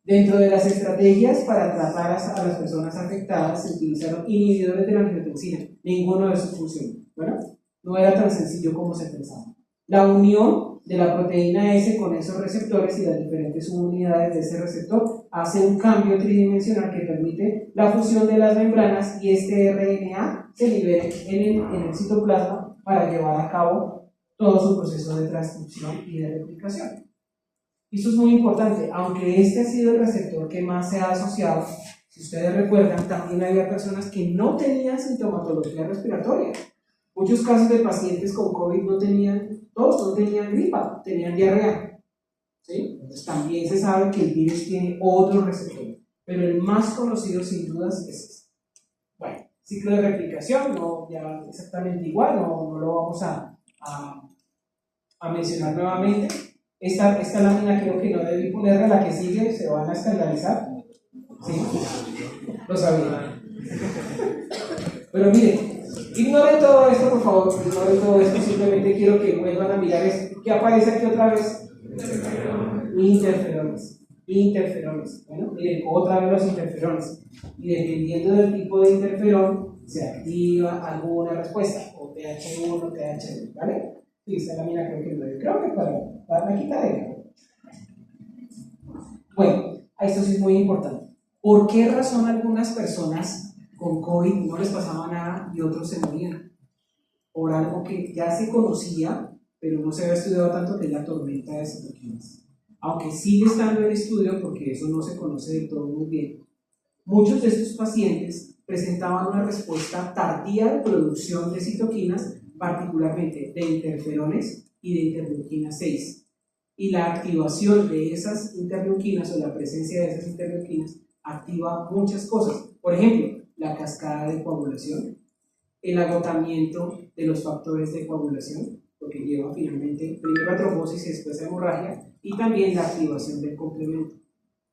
Dentro de las estrategias para tratar a las personas afectadas se utilizaron inhibidores de la angiotensina. Ninguno de esos funcionó. Bueno, no era tan sencillo como se pensaba. La unión de la proteína S con esos receptores y las diferentes subunidades de ese receptor hace un cambio tridimensional que permite la fusión de las membranas y este RNA se libere en el citoplasma para llevar a cabo todo su proceso de transcripción y de replicación. Esto es muy importante, aunque este ha sido el receptor que más se ha asociado. Si ustedes recuerdan, también había personas que no tenían sintomatología respiratoria. Muchos casos de pacientes con COVID no tenían tos, no tenían gripa, tenían diarrea. ¿Sí? Entonces también se sabe que el virus tiene otro receptor, pero el más conocido sin dudas es este. Bueno, ciclo de replicación, no ya exactamente igual, no lo vamos a a mencionar nuevamente. Esta lámina creo que no debí ponerla, la que sigue se van a escandalizar. ¿Sí? Lo sabía. Pero miren, ignoren todo esto, por favor, ignoren todo esto, simplemente quiero que vuelvan a mirar esto. ¿Qué aparece aquí otra vez? Interferones. Bueno, miren, otra vez los interferones. Y dependiendo del tipo de interferón, se activa alguna respuesta, o TH1 o TH2, ¿vale? Y esta lámina creo que para la quitadera. Bueno, esto sí es muy importante. ¿Por qué razón algunas personas con COVID no les pasaba nada y otros se morían? Por algo que ya se conocía, pero no se había estudiado tanto, que es la tormenta de citoquinas. Aunque sigue estando en estudio, porque eso no se conoce del todo muy bien, muchos de estos pacientes presentaban una respuesta tardía de producción de citoquinas, particularmente de interferones y de interleuquina 6. Y la activación de esas interleuquinas o la presencia de esas interleuquinas activa muchas cosas. Por ejemplo, la cascada de coagulación, el agotamiento de los factores de coagulación, lo que lleva finalmente primero a trombosis y después a hemorragia, y también la activación del complemento.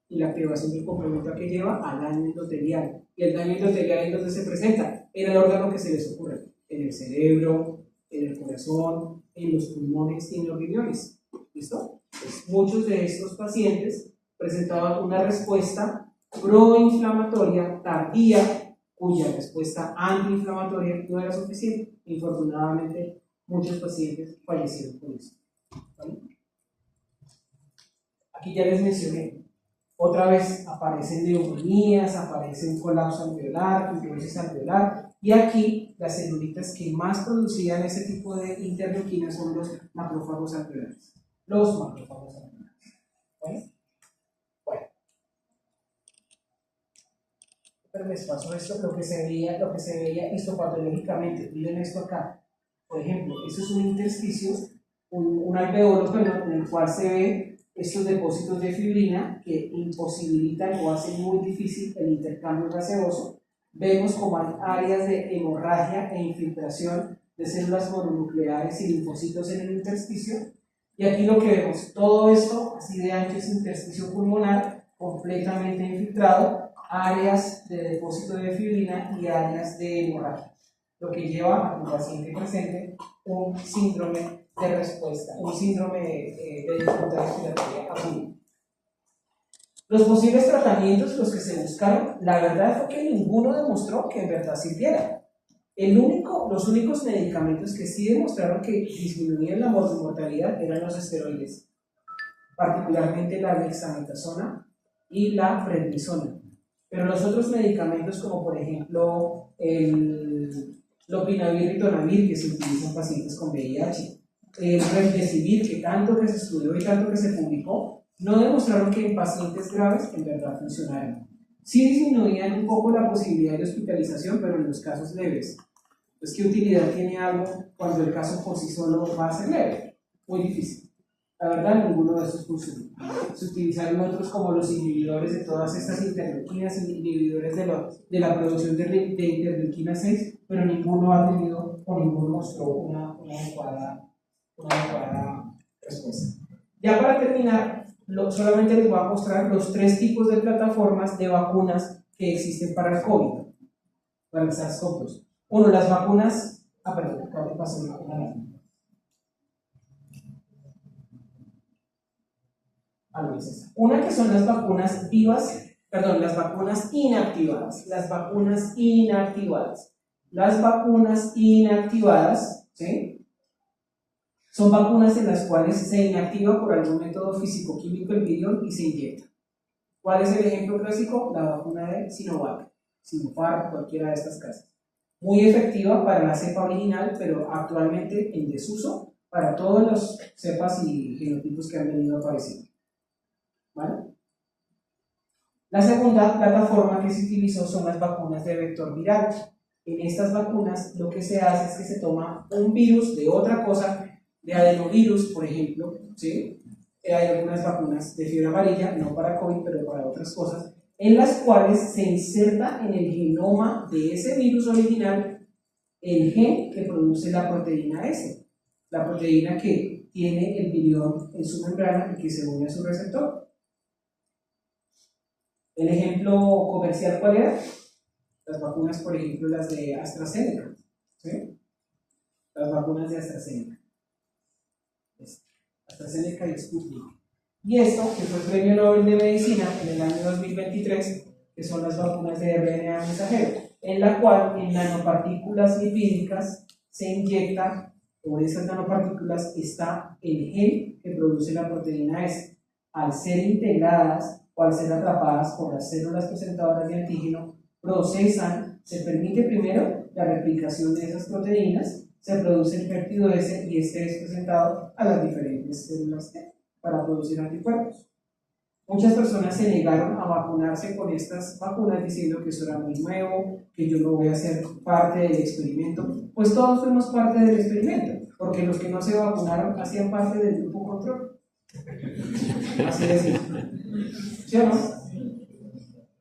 Y la activación del complemento que lleva al daño endotelial. Y el daño endotelial es donde se presenta, en el órgano que se les ocurre, en el cerebro, en el corazón, en los pulmones y en los riñones. ¿Listo? Pues muchos de estos pacientes presentaban una respuesta proinflamatoria tardía, cuya respuesta antiinflamatoria no era suficiente. Infortunadamente, muchos pacientes fallecieron por eso. ¿Vale? Aquí ya les mencioné, otra vez aparecen neumonías, aparecen colapso alveolar, fibrosis alveolar, y aquí las celulitas que más producían ese tipo de interleuquinas son los macrófagos alveolares. Los macrófagos alveolares. ¿Vale? Bueno. Pero les pasó esto, lo que se veía histopatológicamente. Miren esto acá. Por ejemplo, esto es un intersticio, un alveolo, en el cual se ve estos depósitos de fibrina que imposibilitan o hacen muy difícil el intercambio gaseoso. Vemos como hay áreas de hemorragia e infiltración de células mononucleares y linfocitos en el intersticio. Y aquí lo que vemos, todo esto así de ancho es intersticio pulmonar, completamente infiltrado, áreas de depósito de fibrina y áreas de hemorragia, lo que lleva a un paciente presente un síndrome de respuesta, un síndrome de dificultad respiratoria aguda. Los posibles tratamientos, los que se buscaron, la verdad fue que ninguno demostró que en verdad sirviera. Los únicos medicamentos que sí demostraron que disminuían la mortalidad eran los esteroides, particularmente la dexametasona y la prednisona. Pero los otros medicamentos, como por ejemplo el lopinavir y ritonavir, que se utilizan en pacientes con VIH, el remdesivir, que tanto que se estudió y tanto que se publicó, no demostraron que en pacientes graves en verdad funcionaran. Sí disminuían un poco la posibilidad de hospitalización, pero en los casos leves. Entonces, ¿qué utilidad tiene algo cuando el caso por sí solo va a ser leve? Muy difícil. La verdad, ninguno de estos funcionó. Se utilizaron otros como los inhibidores de todas estas interleuquinas, inhibidores de la producción de interleuquina 6, pero ninguno ha tenido o ninguno mostró una adecuada respuesta. Ya para terminar, solamente les voy a mostrar los 3 tipos de plataformas de vacunas que existen para el COVID, para el SARS-CoV-2. Uno, las vacunas. Perdón, acabo de pasar una vacuna. Una que son las vacunas vivas, perdón, las vacunas inactivadas. Las vacunas inactivadas. Las vacunas inactivadas, ¿sí? Son vacunas en las cuales se inactiva por algún método físico-químico el virión y se inyecta. ¿Cuál es el ejemplo clásico? La vacuna de Sinovac, Sinopharm, cualquiera de estas casas. Muy efectiva para la cepa original, pero actualmente en desuso para todos los cepas y genotipos que han venido apareciendo. ¿Vale? La segunda plataforma que se utilizó son las vacunas de vector viral. En estas vacunas lo que se hace es que se toma un virus de otra cosa, de adenovirus, por ejemplo, ¿sí? Hay algunas vacunas de fiebre amarilla, no para COVID, pero para otras cosas, en las cuales se inserta en el genoma de ese virus original el gen que produce la proteína S, la proteína que tiene el virión en su membrana y que se une a su receptor. El ejemplo comercial, ¿cuál era? Las vacunas, por ejemplo, las de AstraZeneca, ¿sí? Las vacunas de AstraZeneca. AstraZeneca y Sputnik. Y esto, que fue el Premio Nobel de Medicina en el año 2023, que son las vacunas de RNA mensajero, en la cual en nanopartículas lipídicas se inyecta, por esas nanopartículas está el gen que produce la proteína S. Al ser integradas o al ser atrapadas por las células presentadoras de antígeno, procesan, se permite primero la replicación de esas proteínas, se produce el péptido S y este es presentado a las diferentes células T para producir anticuerpos. Muchas personas se negaron a vacunarse con estas vacunas diciendo que eso era muy nuevo, que yo no voy a ser parte del experimento. Pues todos fuimos parte del experimento, porque los que no se vacunaron hacían parte del grupo control. Así de simple. ¿Sí o no?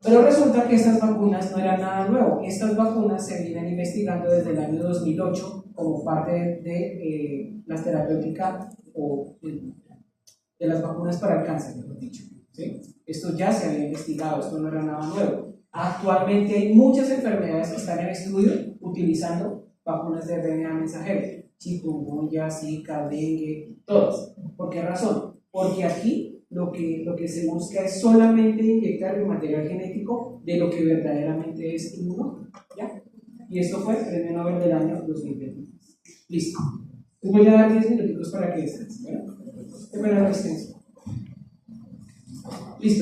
Pero resulta que estas vacunas no eran nada nuevo. Estas vacunas se vienen investigando desde el año 2008 como parte de las terapéuticas o de las vacunas para el cáncer, mejor dicho. ¿Sí? Esto ya se había investigado, esto no era nada nuevo. Actualmente hay muchas enfermedades que están en estudio utilizando vacunas de RNA mensajero, chikungunya, zika, dengue, todas. ¿Por qué razón? Porque aquí lo que se busca es solamente inyectar el material genético de lo que verdaderamente es inmunológico, ¿ya? Y esto fue el Premio Nobel del año 2023. Listo. Les voy a dar 10 minutos para que descansen, ¿bueno? Es buena la extensión. Listo.